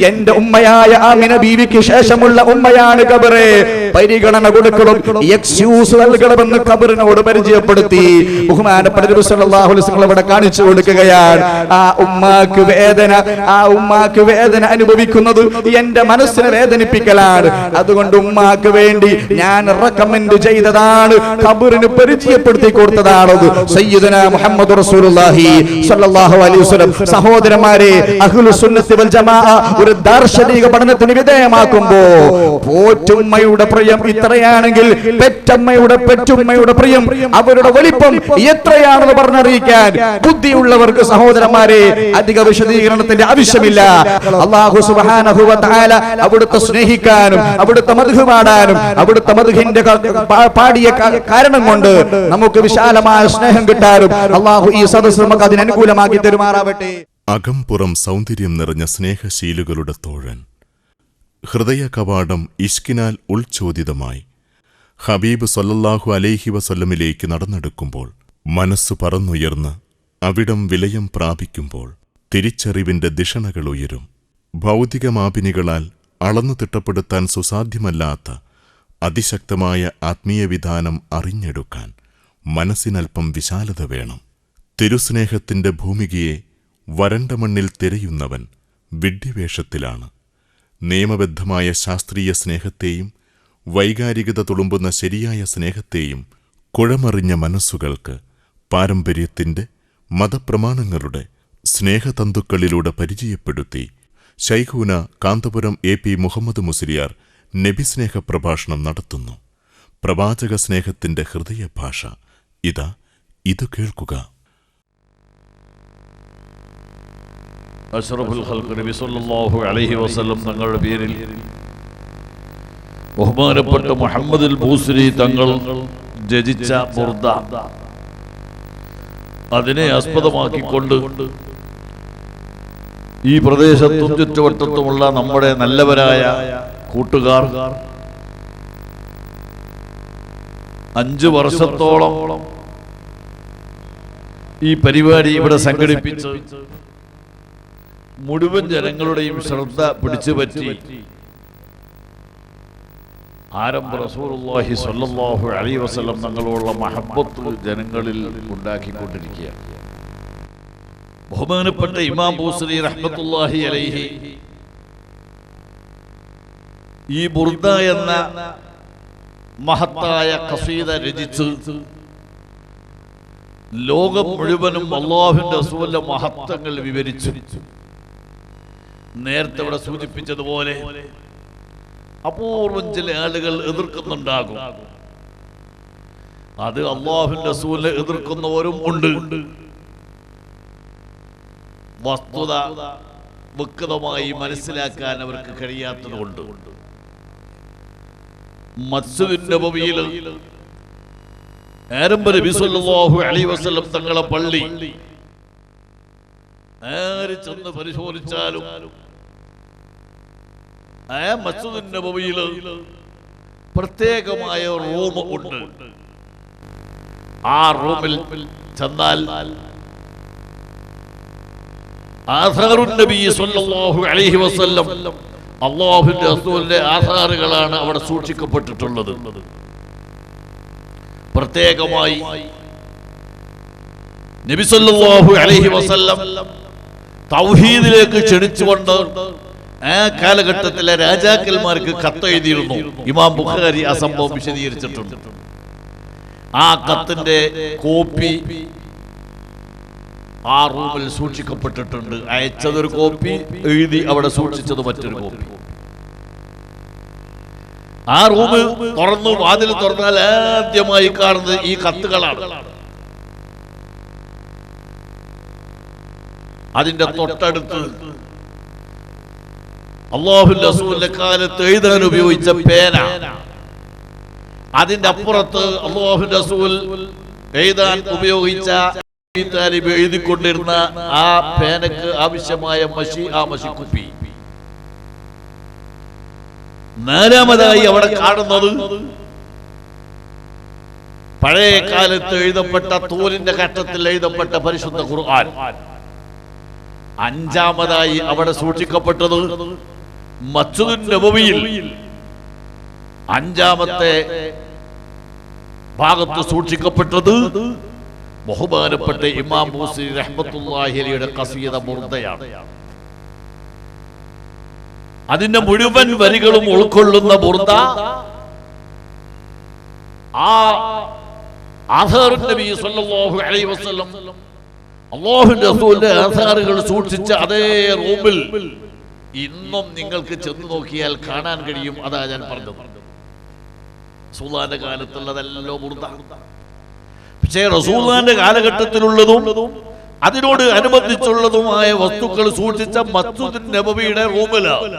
എന്റെ ഉമ്മയായ ആമിന ബീവിക്ക് ശേഷമുള്ള ഉമ്മയാണ് ഖബറെ. പരിഗണന കൊടുക്കണം, എക്സ്ക്യൂസ് നൽകണമെന്ന് ഖബറിനോട് പരിചയപ്പെടുത്തി. ബഹുമാനപ്പെട്ട നബി സല്ലല്ലാഹു അലൈഹി വസല്ലം അവിടെ കാണിച്ചു കൊടുക്കുകയാണ്. ആ ഉമ്മാക്ക് വേദന അനുഭവിക്കുന്നത് എന്റെ മനസ്സിനെ വേദനിപ്പിക്കലാണ്. അതുകൊണ്ട് ഉമ്മാക്ക് വേണ്ടി ഞാൻ റെക്കമെൻഡ് ചെയ്തതാണ്, ഖബറിന് പരിചയപ്പെടുത്തി കൊടുത്തതാണത് സയ്യിദുനാ മുഹമ്മദ് റസൂലുള്ളാഹി സ്വല്ലല്ലാഹു അലൈഹി വസല്ലം. സഹോദരന്മാരെ, അഹ്ലുസ് സുന്നത്തി വൽ ജമാഅ ഒരു ദാർശനിക പഠനത്തിന് വിധേയമാക്കുമ്പോ പോറ്റുമ്മയുടെ പ്രിയം ഇത്രയാണെങ്കിൽ പെറ്റുമ്മയുടെ പ്രിയം, അവരുടെ വലിപ്പം എത്രയാണെന്ന് പറഞ്ഞറിയിക്കാൻ ബുദ്ധിയുള്ളവർക്ക് സഹോദരന്മാരെ അധിക വിശദീകരണത്തിന്റെ ആവശ്യമില്ല. അല്ലാഹു സുബ്ഹാനഹു വ തആല അവിടുത്തെ സ്നേഹിക്കാനും അവിടുത്തെ മദ്ഹ് പാടാനും അവിടുത്തെ മദ്ഹിന്റെ പാടിയ കാരണം കൊണ്ട് നമുക്ക് വിശാലമായ സ്നേഹം കിട്ടാനും അല്ലാഹു ഈ സദസ്സ് നമുക്ക് അതിന് അനുകൂലമാക്കി തരുമാറാവട്ടെ. അകംപുറം സൗന്ദര്യം നിറഞ്ഞ സ്നേഹശീലുകളുടെ തോഴൻ, ഹൃദയ കവാടം ഇഷ്കിനാൽ ഉൾച്ചോദിതമായി ഹബീബ് സല്ലല്ലാഹു അലൈഹി വസല്ലമിലേക്ക് നടന്നെടുക്കുമ്പോൾ, മനസ്സ് പറന്നുയർന്ന് അവിടം വിലയം പ്രാപിക്കുമ്പോൾ തിരിച്ചറിവിന്റെ ദിഷണകൾ ഉയരും. ഭൗതികമാപിനികളാൽ അളന്നു തിട്ടപ്പെടുത്താൻ സുസാധ്യമല്ലാത്ത അതിശക്തമായ ആത്മീയ വിധാനം അറിഞ്ഞെടുക്കാൻ മനസ്സിനൽപ്പം വിശാലത വേണം. തിരുസ്നേഹത്തിന്റെ ഭൂമികയെ വരണ്ട മണ്ണിൽ തിരയുന്നവൻ വിഡ്ഢിവേഷത്തിലാണ്. നിയമബദ്ധമായ ശാസ്ത്രീയ സ്നേഹത്തെയും വൈകാരികത തുളുമ്പുന്ന ശരിയായ സ്നേഹത്തെയും കുഴമറിഞ്ഞ മനസ്സുകൾക്ക് പാരമ്പര്യത്തിന്റെ മതപ്രമാണങ്ങളുടെ സ്നേഹതന്തുക്കളിലൂടെ പരിചയപ്പെടുത്തി ശൈഖൂന കാന്തപുരം AP മുഹമ്മദ് മുസ്ലിയാർ നബിസ്നേഹ പ്രഭാഷണം നടത്തുന്നു. പ്രവാചക സ്നേഹത്തിന്റെ ഹൃദയഭാഷ ഇത് കേൾക്കുക. അഷ്റഫുൽ ഖൽഖ് നബി സല്ലല്ലാഹു അലൈഹി വസല്ലം തങ്ങളുടെ പേരിൽ ബഹുമാനപ്പെട്ട മുഹമ്മദുൽ ബൂസ്രി തങ്ങൾ രചിച്ച ബുർദ, അതിനെ ആസ്പദമാക്കിക്കൊണ്ട് ഈ പ്രദേശത്തും ചുറ്റുവട്ടത്തുമുള്ള നമ്മുടെ നല്ലവരായ കൂട്ടുകാർ 5 വർഷത്തോളം ഈ പരിപാടി ഇവിടെ സംഘടിപ്പിച്ച് മുഴുവൻ ജനങ്ങളുടെയും ശ്രദ്ധ പിടിച്ചുപറ്റി ആരംഭ റസൂലുള്ളാഹി സ്വല്ലല്ലാഹു അലൈഹി വസല്ലം തങ്ങളുള്ള മഹബ്ബത്ത് ജനങ്ങളിൽ ഉണ്ടാക്കിക്കൊണ്ടിരിക്കുകയാണ്. ബഹുമാനപ്പെട്ട ഇമാം ബൂസ്രി റഹ്മത്തുള്ളാഹി അലൈഹി ഈ ബുർദ എന്ന മഹത്തായ ഖസീദ രചിച്ച് ലോകം മുഴുവനും അല്ലാഹുവിന്റെ റസൂലിന്റെ മഹത്വങ്ങൾ വിവരിച്ചു. നേരത്തെ ഇവിടെ സൂചിപ്പിച്ചതുപോലെ അപൂർവം ചില ആളുകൾ എതിർക്കുന്നുണ്ടാകും. അത് അല്ലാഹുവിന്റെ റസൂലിനെ എതിർക്കുന്നവരും ഉണ്ട്. വസ്തുത വ്യക്തമായി മനസ്സിലാക്കാൻ അവർക്ക് കഴിയാത്തതുകൊണ്ട് മസ്ജിദുൻ നബവിയിൽ ആരംഭ നബി സല്ലല്ലാഹു അലൈഹി വസല്ലം തങ്ങളെ പള്ളി ആര് ചെന്ന് പരിശോധിച്ചാലും ആ മസ്ജിദുൻ നബവിയിൽ പ്രത്യേകമായ റൂം ഉണ്ട്. ആ റൂമിൽ ചെന്നാൽ ആസാറുൻ നബി സല്ലല്ലാഹു അലൈഹി വസല്ലം അല്ലാഹുവിന്റെ റസൂലിന്റെ ആസാറുകളാണ് അവിടെ സൂക്ഷിക്കപ്പെട്ടിട്ടുള്ളത്. പ്രത്യേകമായി നബി സല്ലല്ലാഹു അലൈഹി വസല്ലം തൗഹീദിലേക്ക് ക്ഷണിച്ചുകൊണ്ട് ആ കാലഘട്ടത്തിലെ രാജാക്കന്മാർക്ക് കത്തെഴുതിയിരുന്നു. ഇമാം ബുഖാരി ആ സംഭവം വിശദീകരിച്ചിട്ടുണ്ട്. ആ കത്തിന്റെ കോപ്പി ആ റൂമിൽ സൂക്ഷിക്കപ്പെട്ടിട്ടുണ്ട്. അയച്ചതൊരു കോപ്പി, എഴുതി അവിടെ സൂക്ഷിച്ചത് മറ്റൊരു കോപ്പി. ആ റൂം തുറന്നു വാതിൽ തുറന്നാൽ ആദ്യമായി കാണുന്നത് ഈ കത്തുകളാണ്. അതിന്റെ തൊട്ടടുത്ത് അല്ലാഹുവിന്റെ റസൂലിന്റെ കാലത്ത് എഴുതാൻ ഉപയോഗിച്ച പേന, അതിന്റെ അപ്പുറത്ത് അല്ലാഹുവിന്റെ റസൂൽ എഴുതാൻ ഉപയോഗിച്ച എഴുതിക്കൊണ്ടിരുന്ന ആ പേനക്ക് ആവശ്യമായ മഷി, ആ മഷിക്കുപ്പി. നാലാമതായി അവിടെ കാണുന്നത് പഴയ കാലത്ത് എഴുതപ്പെട്ട തോലിന്റെ ഘട്ടത്തിൽ എഴുതപ്പെട്ട പരിശുദ്ധ ഖുർആൻ. അഞ്ചാമതായി അവിടെ സൂക്ഷിക്കപ്പെട്ടത് മസ്ജിദുൻ നബവിയിൽ അഞ്ചാമത്തെ ഭാഗത്ത് സൂക്ഷിക്കപ്പെട്ടത് ബഹുമാനപ്പെട്ട ഇമാം ബൂസരി റഹ്മത്തുള്ളാഹി അലൈഹിയുടെ ഖസീദ ബുർദയാണ്. അതിന്റെ മുഴുവൻ വരികളും ഉൾക്കൊള്ളുന്ന ബുർദ ആ ആസാറുൻ നബി സല്ലല്ലാഹു അലൈഹി വസല്ലം അല്ലാഹുവിന്റെ റസൂലിന്റെ ആസാറുകൾ സൂക്ഷിച്ച അതേ റൂമിൽ ഇന്നും നിങ്ങൾക്ക് ചെന്ന് നോക്കിയാൽ കാണാൻ കഴിയും. അതാ ഞാൻ പറഞ്ഞത്, റസൂലുള്ളാഹിന്റെ കാലത്തുള്ളതെല്ലാം ബുർദ. പക്ഷേ റസൂലുള്ളാഹിന്റെ കാലഘട്ടത്തിലുള്ളതും അതിനോട് അനുബന്ധിച്ചുള്ളതുമായ വസ്തുക്കൾ സൂക്ഷിച്ച മസ്ജിദുൻ നബവിയുടെ റൂമിലാണ്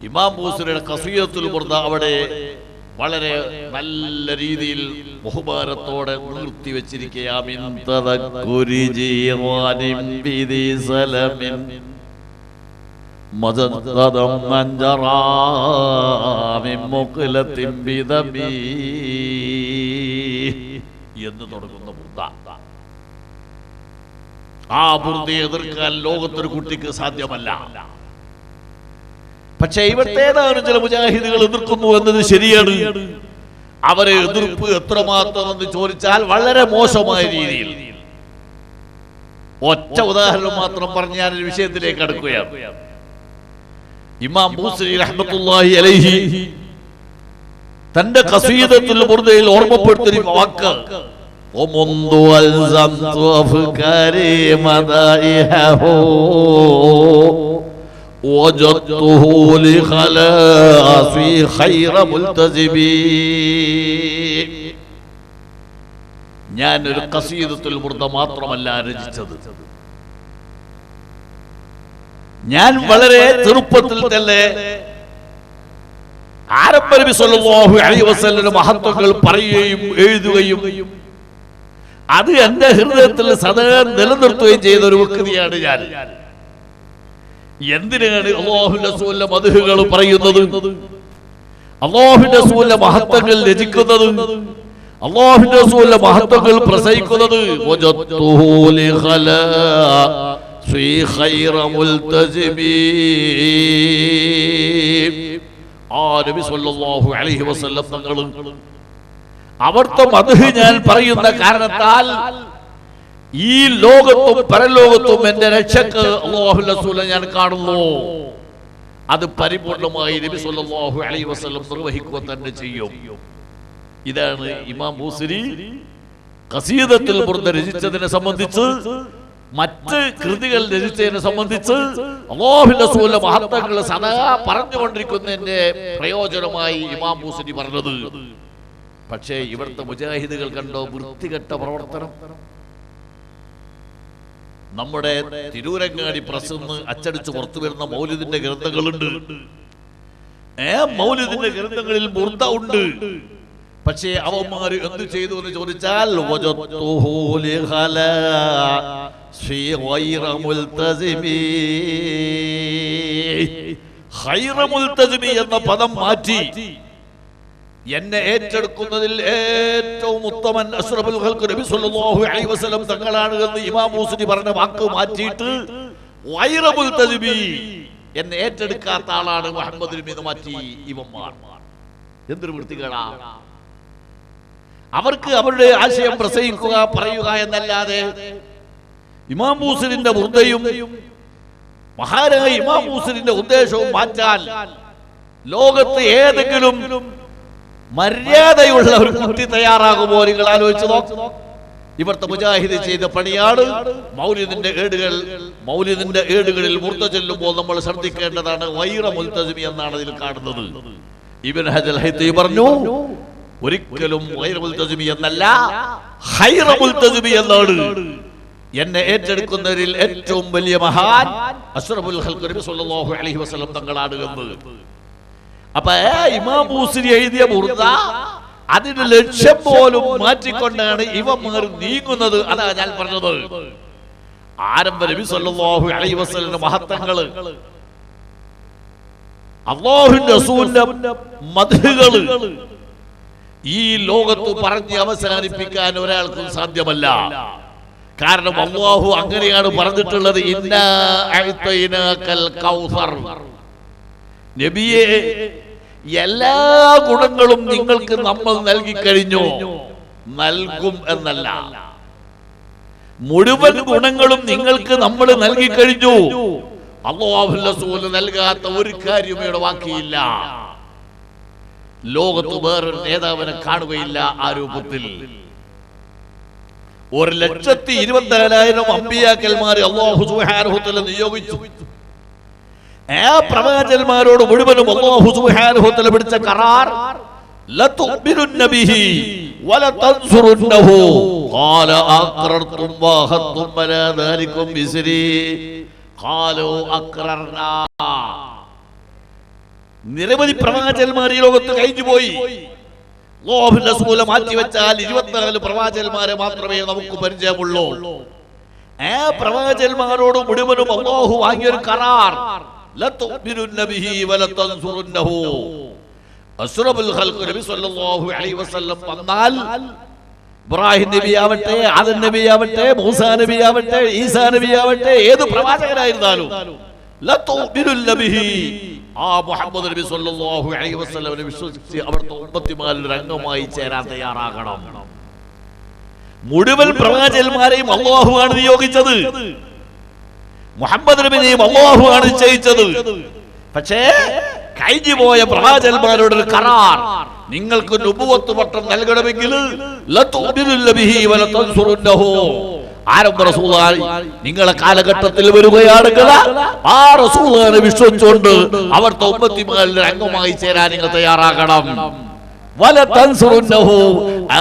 ഇമാം ബൂസരിയുടെ ഖസീദത്തുൽ ബുർദ അവിടെ വളരെ നല്ല രീതിയിൽ ബഹുമാനത്തോടെ നിർത്തി വെച്ചിരിക്കുകയാമിൻ തദക്കുരി ജീവാനിൻ ബിദി സലമിൻ മദദദം മൻജറാ മിൻ മുഖലത്തിൻ ബിദബി എന്ന് തുടങ്ങുന്ന ബുർദ. ആ ബുർദയെ എതിർക്കാൻ ലോകത്തൊരു കുട്ടിക്ക് സാധ്യമല്ല. പക്ഷെ ഇവിടുത്തെ ഏതാനും ചില മുജാഹിദുകൾ എതിർക്കുന്നു എന്നത് ശരിയാണ്. അവരെ എതിർപ്പ് എത്രമാത്രം എന്ന് ചോദിച്ചാൽ വളരെ മോശമായ രീതിയിൽ. ഒറ്റ ഉദാഹരണം മാത്രം പറഞ്ഞ് ഞാൻ ഒരു വിഷയത്തിലേക്ക് അടുക്കുകയാണ്. ഇമാം ബൂസരി റഹ്മത്തുള്ളാഹി അലൈഹി തന്റെ ഖസീദത്തുൽ ബുർദയിൽ ഓർമ്മപ്പെടുത്തിയ വാക്ക് ومنذ ألزمت أفكاري مدائحه وجدته لخلاصي خير ملتزمين. ഞാൻ ഒരു ഖസീദത്തുൽ ബുർദ മാത്രമല്ല രചിച്ചത്. ഞാൻ വളരെ ചെറുപ്പത്തിൽ തന്നെ ആരംഭ നബി സല്ലല്ലാഹു അലൈഹി വസല്ലം മഹത്വങ്ങൾ പറയുകയും എഴുതുകയും അത് എന്റെ ഹൃദയത്തിൽ സദാ നിലനിർത്തുകയും ചെയ്ത ഒരു വ്യക്തിയാണ് ഞാൻ. എന്തിനാണ് അല്ലാഹുവിന്റെ റസൂലിന്റെ മദ്ഹുകൾ പറയുന്നത്, അല്ലാഹുവിന്റെ റസൂലിന്റെ മഹത്വങ്ങൾ രചിക്കുന്നത്, അല്ലാഹുവിന്റെ റസൂലിന്റെ മഹത്വങ്ങൾ പ്രസംഗിക്കുന്നത്? വജത്തുഹു ലിഖലാസി ഖൈറ മുൽതസിമീൻ. ആ നബി സല്ലല്ലാഹു അലൈഹി വസല്ലം തങ്ങൾ അവിടുത്തെ മദ്ഹ് ഞാൻ പറയുന്ന കാരണത്താൽ ഈ ലോകത്തും പരലോകത്തും എന്റെ രക്ഷക്ക് അല്ലാഹുവിന്റെ റസൂലിനെ ഞാൻ കാണുന്നു. അത് പരിപൂർണമായി നബി സല്ലല്ലാഹു അലൈഹി വസല്ലം നിർവഹിക്കുക തന്നെ ചെയ്യും. ഇതാണ് ഇമാം ബൂസരി ഖസീദത്തുൽ ബുർദ രചിച്ചതിനെ സംബന്ധിച്ച്, മറ്റ് കൃതികൾ രചിച്ചതിനെ സംബന്ധിച്ച് അല്ലാഹുവിന്റെ റസൂലിന്റെ മഹത്വങ്ങൾ സദാ പറഞ്ഞുകൊണ്ടിരിക്കുന്നതിന്റെ പ്രയോജനമായി ഇമാം ബൂസരി പറഞ്ഞത്. പക്ഷേ ഇവിടുത്തെ മുജാഹിദുകൾ കണ്ടോ വൃത്തികെട്ട പ്രവർത്തനം. നമ്മുടെ തിരൂരങ്ങാടി പ്രസിന്ന് അച്ചടിച്ച് പുറത്തു വരുന്ന മൗലിദിന്റെ ഗ്രന്ഥങ്ങളുണ്ട്. മൗലിദിന്റെ ഗ്രന്ഥങ്ങളിൽ ബുർദ ഉണ്ട്. പക്ഷേ അവന്മാർ എന്ത് ചെയ്തു എന്ന് ചോദിച്ചാൽ എന്ന പദം മാറ്റി എന്നെ ഏറ്റെടുക്കുന്നതിൽ ഏറ്റവും ഉത്തമൻ അഷ്റഫുൽ ഖൽഖ് നബി സല്ലല്ലാഹു അലൈഹി വസല്ലം തങ്ങളാണ് എന്ന് ഇമാം ബൂസരി പറഞ്ഞ വാക്ക് മാറ്റിയിട്ട് ഗൈറ മുൽതസിമി, എന്നെ ഏറ്റെടുക്കാത്ത ആളാണ് മുഹമ്മദ് നബി എന്ന് മാറ്റി ഇവന്മാർ. എന്തൊരു വൃത്തികേടാ. അവർക്ക് അവരുടെ ആശയം പ്രസംഗിക്കുക പറയുക എന്നല്ലാതെ ഇമാം ബൂസരിന്റെ ബുർദയും മഹാനായ ഇമാം മൂസലിന്റെ ഉദ്ദേശവും മാറ്റാൻ ലോകത്ത് ഏതെങ്കിലും മര്യാദയുള്ള ഒരു കുട്ടി തയ്യാറാകുമോ? നിങ്ങൾ ആലോചിച്ചു നോക്ക്. ഇവിടുത്തെ മുജാഹിദ് ചെയ്ത പണിയാണ് മൗലിദിന്റെ ഏടുകളിൽ മുർത്ത ചെല്ലുമ്പോൾ നമ്മൾ ശ്രദ്ധിക്കേണ്ടതാണ്. വൈറ മുൽതസിമി എന്നാണ് ഇതിൽ കാണുന്നത്. ഇബ്നു ഹജൽ ഹൈതമി പറഞ്ഞു, ഒരിക്കലും വൈറ മുൽതസിമി എന്നല്ല, ഹൈറ മുൽതസിമി എന്നാണ്. എന്നെ ഏറ്റെടുക്കുന്നവരിൽ ഏറ്റവും വലിയ മഹാൻ അഷ്റഫുൽ ഖൽഖ് നബി സല്ലല്ലാഹു അലൈഹി വസല്ലം തങ്ങളാണ് എന്ന്. അപ്പൊ ഇമാം മൂസരി എഴുതിയ മുർദ അതിന്റെ ലക്ഷ്യം പോലും മാറ്റിക്കൊണ്ടാണ് ഇവന്മാർ നീങ്ങുന്നത്. അതാ ഞാൻ പറഞ്ഞത്. ആരംഭ നബി സല്ലല്ലാഹു അലൈഹി വസല്ലം മഹത്വങ്ങള്, അല്ലാഹുവിന്റെ റസൂലിന്റെ മദ്ഹുകള് ഈ ലോകത്ത് പറഞ്ഞ് അവസാനിപ്പിക്കാൻ ഒരാൾക്കും സാധ്യമല്ല. കാരണം അല്ലാഹു അങ്ങനെയാണ് പറഞ്ഞിട്ടുള്ളത്, ഇന്നാ അഅ്തൈനാകൽ കൗസർ. നബിയെ, എല്ലാ ഗുണങ്ങളും നിങ്ങൾക്ക് നമ്മൾ നൽകി കഴിഞ്ഞു. നൽകും എന്നല്ല, മുഴുവൻ ഗുണങ്ങളും നിങ്ങൾക്ക് നമ്മൾ നൽകി കഴിഞ്ഞു. അല്ലാഹുവിന്റെ റസൂൽ നൽകാത്ത ഒരു കാര്യം ഇവിടെ ബാക്കിയില്ല. ലോകത്ത് വേറൊരു നേതാവിനെ കാണുകയില്ല ആ രൂപത്തിൽ. 1,24,000 അമ്പിയാക്കന്മാരെ അല്ലാഹു സുബ്ഹാനഹു വ തആല നിയോഗിച്ചു. ആ പ്രവാചകന്മാരോട് മുഴുവനും അല്ലാഹു സുബ്ഹാനഹു വ തആല പിടിച്ച കരാർ, ലതുഅ്മിനുന്ന ബിഹി വലതൻസുറുന്നഹു ഖാല അഖറർതും വഅഖദ്തും അലാ ദാലികും ബിസ്രി ഖാലു അഖറർനാ. നിരവധി പ്രവാചകന്മാർ ഈ ലോകത്ത് കഴിഞ്ഞുപോയി. അല്ലാഹുവിന്റെ റസൂൽ മാറ്റിവെച്ചാൽ 24 പ്രവാചകന്മാരെ മാത്രമേ നമുക്ക് പരിചയമുള്ളൂ. ആ പ്രവാചകന്മാരോട് മുഴുവനും അല്ലാഹു വാങ്ങിയൊരു കരാർ, ലതുഅ്മിനുന്ന ബിഹി വലതൻസുറുന്നഹു. അഷ്റഫുൽ ഖൽഖ് നബി സല്ലല്ലാഹു അലൈഹി വസല്ലം വന്നാൽ ഇബ്രാഹിം നബിയാവട്ടെ, ആദം നബിയാവട്ടെ, മൂസാ നബിയാവട്ടെ, ഈസാ നബിയാവട്ടെ, ഏത് പ്രവാചകനായിരുന്നാലും ലതുഅ്മിനുന്ന ബിഹി, ആ മുഹമ്മദ് നബി സല്ലല്ലാഹു അലൈഹി വസല്ലമയെ വിശ്വസിച്ച് അവിടുത്തെ ഉമ്മത്തിമാരിൽ അംഗമായി ചേരാൻ തയ്യാറാകണം. മുഴുവൻ പ്രവാചകന്മാരെയും അല്ലാഹുവാണ് നിയോഗിച്ചത്, മുഹമ്മദ് നബിയെയും അല്ലാഹുവാണ് നിശ്ചയിച്ചത്. പക്ഷേ കഴിഞ്ഞുപോയ പ്രവാചകന്മാരോട് ഒരു കരാർ, നിങ്ങൾക്ക് നുബുവത്ത് പട്ടം നൽകണമെങ്കിൽ ലതുഅ്മിനുന്ന ബിഹി വലതൻസുറുന്നഹു. ആരംഭ റസൂലായി നിങ്ങളെ കാലഘട്ടത്തിൽ വരികയാണെങ്കിൽ ആ റസൂലിനെ വിശ്വസിച്ചുകൊണ്ട് അവിടുത്തെ ഉമ്മത്തിമാരിൽ അംഗമായി ചേരാൻ നിങ്ങൾ തയ്യാറാകണം. വലതൻസുറുന്നഹു,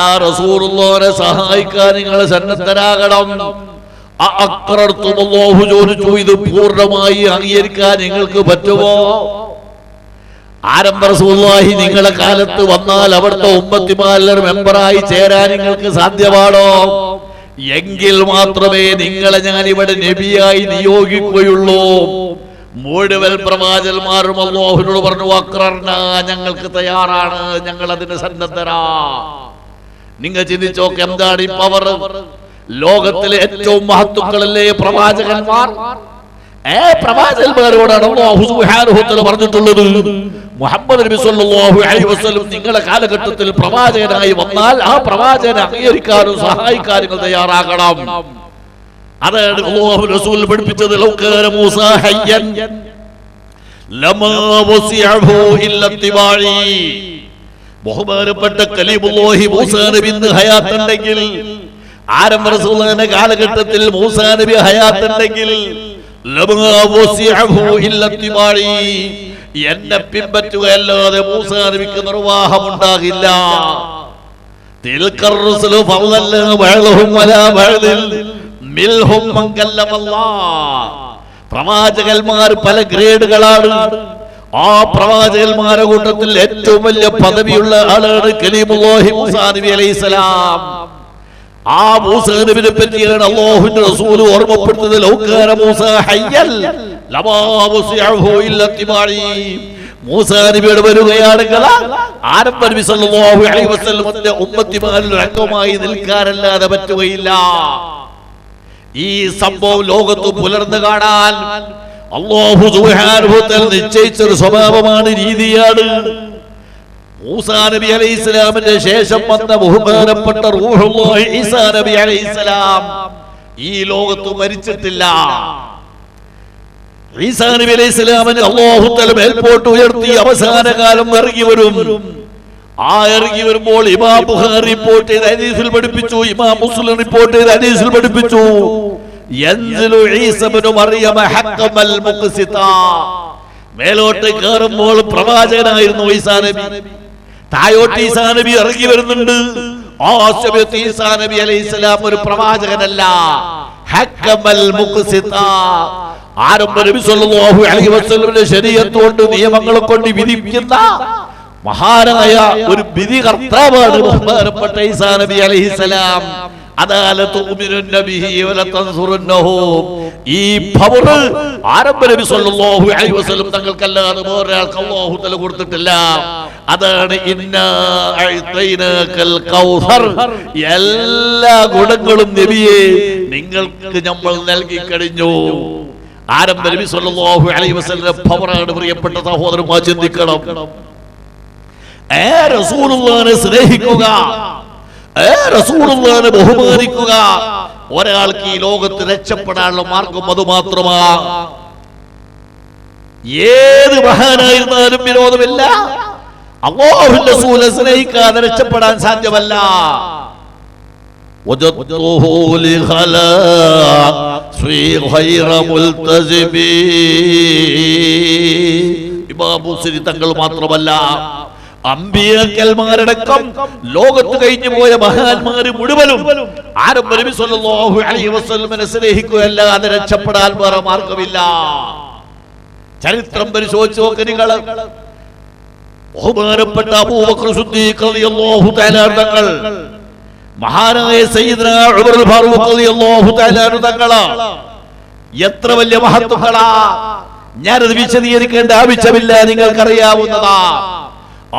ആ റസൂലുള്ളാഹിനെ സഹായിക്കാൻ നിങ്ങൾ സന്നദ്ധരാകണം. അഖറർതും, അല്ലാഹു ചോദിച്ചു, ഇത് പൂർണ്ണമായി അംഗീകരിക്കാൻ നിങ്ങൾക്ക് പറ്റുമോ? ആരംഭ റസൂലുള്ളാഹി നിങ്ങളെ കാലത്ത് വന്നാൽ അവിടുത്തെ ഉമ്മത്തിമാരിൽ മെമ്പറായി ചേരാൻ നിങ്ങൾക്ക് സാധ്യമാണോ? എങ്കിൽ മാത്രമേ നിങ്ങളെ ഞാൻ ഇവിടെ നബിയായി നിയോഗിക്കുകയുള്ളൂ. മുഴുവൻ പ്രവാചകന്മാരും അല്ലാഹുവിനോട് പറഞ്ഞു, അഖറർനാ, ഞങ്ങൾക്ക് തയ്യാറാണ്, ഞങ്ങൾ അതിന് സന്നദ്ധരാ. നിങ്ങൾ ചിന്തിച്ചോക്കെ, എന്താണ് ഈ പവർ? ലോകത്തിലെ ഏറ്റവും മഹത്തുക്കളല്ലേ പ്രവാചകന്മാർ? പ്രവാചകന്മാരോടാണ് അല്ലാഹു സുബ്ഹാനഹു വ തആല പറഞ്ഞിട്ടുള്ളത്, മുഹമ്മദ് നബി സല്ലല്ലാഹു അലൈഹി വസല്ലം നിങ്ങളുടെ കാലഘട്ടത്തിൽ പ്രവാചകനായി വന്നാൽ ആ പ്രവാചകനെ അംഗീകരിക്കാനും സഹായിക്കാനും തയ്യാറാകണം. അതാണ് അല്ലാഹു റസൂൽ പഠിപ്പിച്ചത്. ലൗ കാന മൂസാ ഹയ്യൻ ലമാ വസിഅഹു ഇല്ലാ ഇത്തിബാഇ. ബഹുമാനപ്പെട്ട കലീമുല്ലാഹി മൂസാ നബി ഹയാത്തുണ്ടെങ്കിൽ, ആരംഭ റസൂലിന്റെ കാലഘട്ടത്തിൽ മൂസാ നബി ഹയാത്തുണ്ടെങ്കിൽ, ലമാ വസിഅഹു ഇല്ലാ ഇത്തിബാഇ, എന്നെ പിൻപറ്റുകയല്ലാതെ മൂസാ നബിക്ക് നിർവാഹമുണ്ടാകില്ല. തിൽക്കർ റസൂലു ഫളല്ല ബഅദഹും വലാ ബഅദിൽ മിൽഹും മൻ കല്ലമല്ലാഹ്. പ്രവാചകന്മാർ പല ഗ്രേഡുകളാണ്. ആ പ്രവാചകന്മാരുടെ കൂട്ടത്തിൽ ഏറ്റവും വലിയ പദവിയുള്ള ആളാണ് കലീമുല്ലാഹി മൂസാ നബി അലൈഹിസ്സലാം. ആ മൂസാ നബിയെ പറ്റിയാണ് അല്ലാഹുവിന്റെ റസൂൽ ഓർമ്മപ്പെടുത്തുന്നത്, ലൗ കാന മൂസാ ഹയ്യൻ ലമാ വസിഅഹു ഇല്ലാ ഇത്തിബാഇ. മൂസാ നബിയോട് വരികയാണെങ്കിൽ ആരംഭ നബി സല്ലല്ലാഹു അലൈഹി വസല്ലമയുടെ ഉമ്മത്തിമാരിൽ അംഗമായി നിൽക്കാനല്ലാതെ പറ്റുകയില്ല. ഈ സംഭവം ലോകത്ത് പുലർന്നു കാണാൻ അല്ലാഹു സുബ്ഹാനഹു വ തആല നിശ്ചയിച്ചൊരു സ്വഭാവമാണ്, രീതിയാണ്. മൂസാ നബി അലൈഹിസ്സലാമിന്റെ ശേഷം വന്ന ബഹുമാനപ്പെട്ട റൂഹുല്ലാഹി ഈസാ നബി അലൈഹിസ്സലാം ഈ ലോകത്ത് മരിച്ചിട്ടില്ല. ഈസാ നബി അലൈഹി സ്വലാമിനെ അല്ലാഹു തആല മേൽപോട്ട് ഉയർത്തി അവസാന കാലം ഇറങ്ങി വരും. ആ ഇറങ്ങി വരുമ്പോൾ ഇമാം ബുഖാരി റിപ്പോർട്ട് ചെയ്ത ഹദീസിൽ പഠിപ്പിച്ചു, ഇമാം മുസ്ലിം റിപ്പോർട്ട് ചെയ്ത ഹദീസിൽ പഠിപ്പിച്ചു, യൻസിലു ഈസ ഇബ്നു മറിയം ഹഖമൽ മുഖ്സിതാ. മേലോട്ട് കയറുമ്പോൾ പ്രവാചകനായിരുന്നു ഈസാ നബി, തായോട്ട് ഈസാ നബി ഇറങ്ങി വരുന്നുണ്ട്. ആ സമയത്ത് ഈസാ നബി അലൈഹിസ്സലാം ഒരു പ്രവാചകനല്ല, ഹഖമൽ മുഖ്സിതാ. ആരംഭ നബി സല്ലല്ലാഹു അലൈഹി വസല്ലമിന്റെ ശരീഅത്ത് കൊണ്ട് നിയമങ്ങൾ കൊണ്ട് വിധിക്കുന്ന മഹാനായ ഒരു വിധി കർത്താവാണ് ബഹുമാനപ്പെട്ട ഈസാ നബി അലൈഹിസ്സലാം. ഈ പവർ ആരംഭ നബി സല്ലല്ലാഹു അലൈഹി വസല്ലം തങ്ങൾക്കല്ലാതെ വേറൊരാൾക്ക് അല്ലാഹു തആല കൊടുത്തിട്ടില്ല. അതാണ് ഇന്നാ അഅ്തൈനാകൽ കൗസർ. എല്ലാ ഗുണങ്ങളും നബിയെ നിങ്ങൾക്ക് നമ്മൾ നൽകി കഴിഞ്ഞു. ആരംഭ നബി സല്ലല്ലാഹു അലൈഹി വസല്ലം പവറാണ്. പ്രിയപ്പെട്ട സഹോദരന്മാർ, ചിന്തിക്കണം. റസൂലുള്ളാഹിനെ സ്നേഹിക്കുക, റസൂലുള്ളാഹിനെ ബഹുമാനിക്കുക. ഒരാൾക്ക് ഈ ലോകത്ത് രക്ഷപ്പെടാനുള്ള മാർഗം അത് മാത്രമാണ്. ഏത് മഹാനായിരുന്നാലും വിരോധമില്ല. അല്ലാഹുവിന്റെ റസൂലിനെ സ്നേഹിക്കാതെ രക്ഷപ്പെടാൻ സാധ്യമല്ല. ഇമാം മുസ്ലിം തങ്ങൾ മാത്രമല്ല, അമ്പിയാക്കന്മാരടക്കം ലോകത്ത് കഴിഞ്ഞു പോയ മഹാന്മാര് മുഴുവനും ആരംഭ നബി സല്ലല്ലാഹു അലൈഹി വസല്ലമയെ സ്നേഹിക്കുകയല്ലാതെ രക്ഷപ്പെടാൻ വേറെ മാർഗമില്ല. ചരിത്രം പരിശോധിച്ച് നോക്ക് നിങ്ങൾ. ബഹുമാനപ്പെട്ട അബൂബക്കർ സിദ്ദീഖ് റളിയല്ലാഹു തആല തങ്ങൾ, മഹാനായ സയ്യിദുനാ ഉമർ ഫാറൂഖ് റളിയല്ലാഹു തആല തങ്ങൾ എത്ര വലിയ മഹത്തുക്കളാ. ഞാനത് വിശദീകരിക്കേണ്ട ആവശ്യമില്ല, നിങ്ങൾക്കറിയാവുന്നതാ.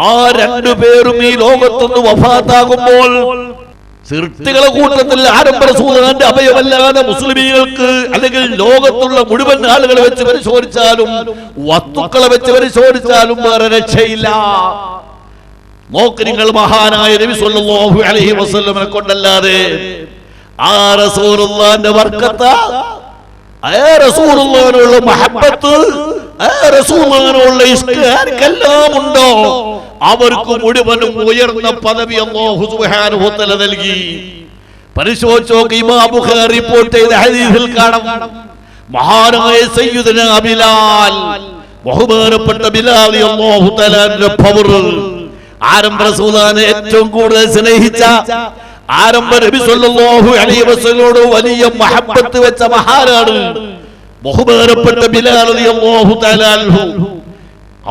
ആ രണ്ടുപേരും ഈ ലോകത്തൊന്ന് വഫാത്താകുമ്പോൾ സൃഷ്ടികളെ കൂട്ടത്തിൽ ആരംഭ റസൂലിന്റെ അഭയമല്ലാതെ മുസ്ലിമീങ്ങൾക്ക് അല്ലെങ്കിൽ ലോകത്തുള്ള മുഴുവൻ ആളുകളെ വെച്ച് പരിശോധിച്ചാലും വസ്തുക്കളെ വെച്ച് പരിശോധിച്ചാലും വേറെ രക്ഷയില്ല. നോക്ക് നിങ്ങൾ, മഹാനായ നബി സല്ലല്ലാഹു അലൈഹി വസല്ലമയെ കൊണ്ടല്ലാതെ ആ റസൂലുള്ളാഹിന്റെ ബർക്കത്ത്, ആ റസൂലുള്ളാഹിനുള്ള മഹബ്ബത്ത്, ആ റസൂലുള്ളാഹിനുള്ള ഇഷ്ക് ആർക്കെല്ലാം ഉണ്ടോ അവർക്ക് മുഴുവനും ഉയർന്ന പദവി അല്ലാഹു സുബ്ഹാനഹു വ തആല നൽകി. പരിശോധിച്ച് നോക്ക്, ഇമാം ബുഖാരി റിപ്പോർട്ട് ചെയ്ത ഹദീസിൽ കാണാം, മഹാനായ സയ്യിദുനാ ബിലാൽ, ബഹുമാനപ്പെട്ട ബിലാൽ അല്ലാഹു തആലയുടെ പവർ, ആരംഭ റസൂലിനെ ഏറ്റവും കൂടുതൽ സ്നേഹിച്ച, ആരംഭ നബി സല്ലല്ലാഹു അലൈഹി വസല്ലമയോട് വലിയ മഹബ്ബത്ത് വെച്ച മഹാനാണ് ബഹുമാനപ്പെട്ട ബിലാൽ റളിയല്ലാഹു തആല അൻഹു.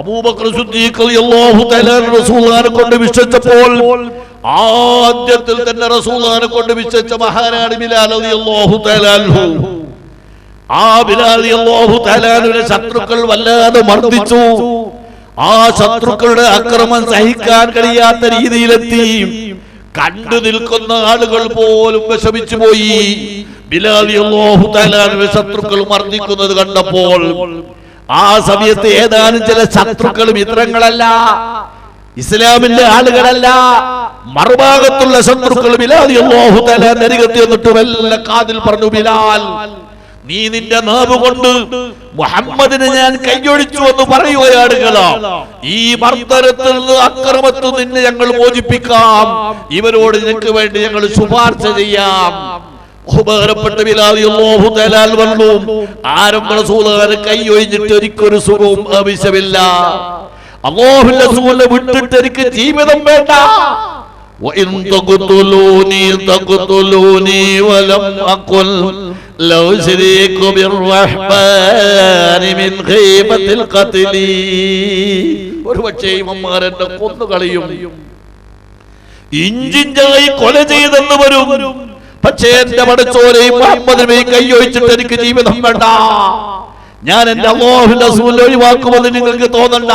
അബൂബക്കർ സിദ്ദീഖ് റളിയല്ലാഹു തആല റസൂലിനെ കൊണ്ട് വിശ്വസിച്ചപ്പോൾ ആദ്യത്തിൽ തന്നെ റസൂലിനെ കൊണ്ട് വിശ്വസിച്ച മഹാനാണ് ബിലാൽ റളിയല്ലാഹു തആല അൻഹു. ആ ബിലാൽ റളിയല്ലാഹു തആല അൻഹുവിനെ ശത്രുക്കൾ വല്ലാതെ മർദ്ദിച്ചു. ആ ശത്രുക്കളുടെ ആക്രമണം സഹിക്കാൻ കഴിയാത്ത രീതിയിലെത്തി. കണ്ടു നിൽക്കുന്ന ആളുകൾ പോലും വിഷമിച്ചു പോയി. ബിലാൽ റളിയല്ലാഹു തആല അൻഹുവിനെ ശത്രുക്കൾ മർദ്ദിക്കുന്നത് കണ്ടപ്പോൾ ആ സമയത്ത് ഏതാനും ചില ശത്രുക്കൾ മിത്രങ്ങളല്ല, ഇസ്ലാമിന്റെ ആളുകളല്ല, മറുഭാഗത്തുള്ള ശത്രുക്കൾ ബിലാൽ റളിയല്ലാഹു തആല നരകത്തിൽ എന്നിട്ട് വല്ല കാതിൽ പറഞ്ഞു, ബിലാൽ, നീ നിന്റെ നാവ് കൊണ്ട് മുഹമ്മദിനെ ഞാൻ കൈയൊഴിച്ചു എന്ന് പറയുകയാണുകളോ, ഈ മർദ്ദനത്തിൽ നിന്ന് അക്രമത്തിൽ നിന്നെ ഞങ്ങൾ മോചിപ്പിക്കാം, ഇവരോട് നിനക്ക് വേണ്ടി ഞങ്ങൾ ശുപാർശ ചെയ്യാം. ബഹുമാനപ്പെട്ട ബിലാൽ റളിയല്ലാഹു തആല പറഞ്ഞു, ആരംഭ റസൂലിനെ കൈയൊഴിഞ്ഞിട്ട് എനിക്കൊരു സുഖവും ആവശ്യമില്ല. അല്ലാഹുവിന്റെ റസൂലിനെ വിട്ടിട്ട് എനിക്ക് ജീവിതം വേണ്ട. وَإِن تقتلوني ولم أقل لو شريك بالرحمن من خيبة القتل. ഒരുപക്ഷേ ഇവന്മാരെന്നെ കൊന്നുകളയും, ഇഞ്ചിഞ്ചായി കൊല ചെയ്തെന്ന് വരും. പക്ഷേ എന്റെ പടച്ചോനെയും മുഹമ്മദിനെയും കൈയൊഴിച്ചിട്ട് എനിക്ക് ജീവിതം വേണ്ട. ഞാൻ എന്റെ അല്ലാഹുവിന്റെ റസൂലിനെ ഒഴിവാക്കുമെന്ന് നിങ്ങൾക്ക് തോന്നണ്ട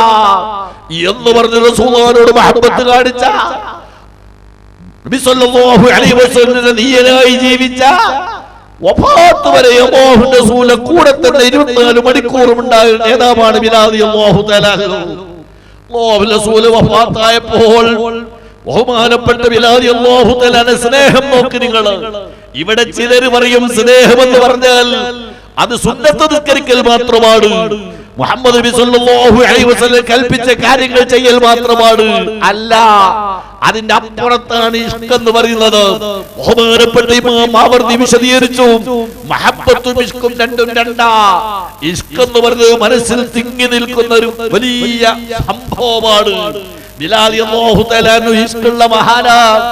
എന്ന് പറഞ്ഞ റസൂലിനോട് മഹബ്ബത്ത് കാണിച്ച, നബി സല്ലല്ലാഹു അലൈഹി വസല്ലം നീയനായി ജീവിച്ച, വഫാത്ത് വരെ അല്ലാഹുവിന്റെ റസൂലിന്റെ കൂടെ തന്നെ 24 മണിക്കൂറും ഉണ്ടായ നേതാവാണ് ബിലാൽ റളിയല്ലാഹു തആല. അല്ലാഹുവിന്റെ റസൂൽ വഫാത്തായപ്പോൾ ബഹുമാനപ്പെട്ട ബിലാൽ റളിയല്ലാഹു തആല സ്നേഹം നോക്ക് നിങ്ങൾ. ഇവിടെ ചിലർ പറയും സ്നേഹം എന്ന് പറഞ്ഞാൽ അത് സുന്നത്ത് നിസ്കരിക്കൽ മാത്രമാണ്. മുഹമ്മദ് നബി സല്ലല്ലാഹു അലൈഹി വസല്ലം കൽപ്പിച്ച കാര്യങ്ങൾ ചെയ്യൽ മാത്രമാണ്. അല്ല, അതിന്റെ അപ്പുറത്താണ് ഇഷ്ക് എന്ന് പറയുന്നത്. ബഹുമാനപ്പെട്ട ഇമാം മാവർദി വിശദീകരിച്ചു, മഹബ്ബത്തും ഇഷ്കും രണ്ടും രണ്ടാ. ഇഷ്ക് എന്ന് പറയുന്നത് മനസ്സിൽ തിങ്ങി നിൽക്കുന്ന ഒരു വലിയ സംഭവമാണ്. ബിലാൽ റളിയല്ലാഹു തആല അൻഹു ഇഷ്കുള്ള മഹാനാണ്.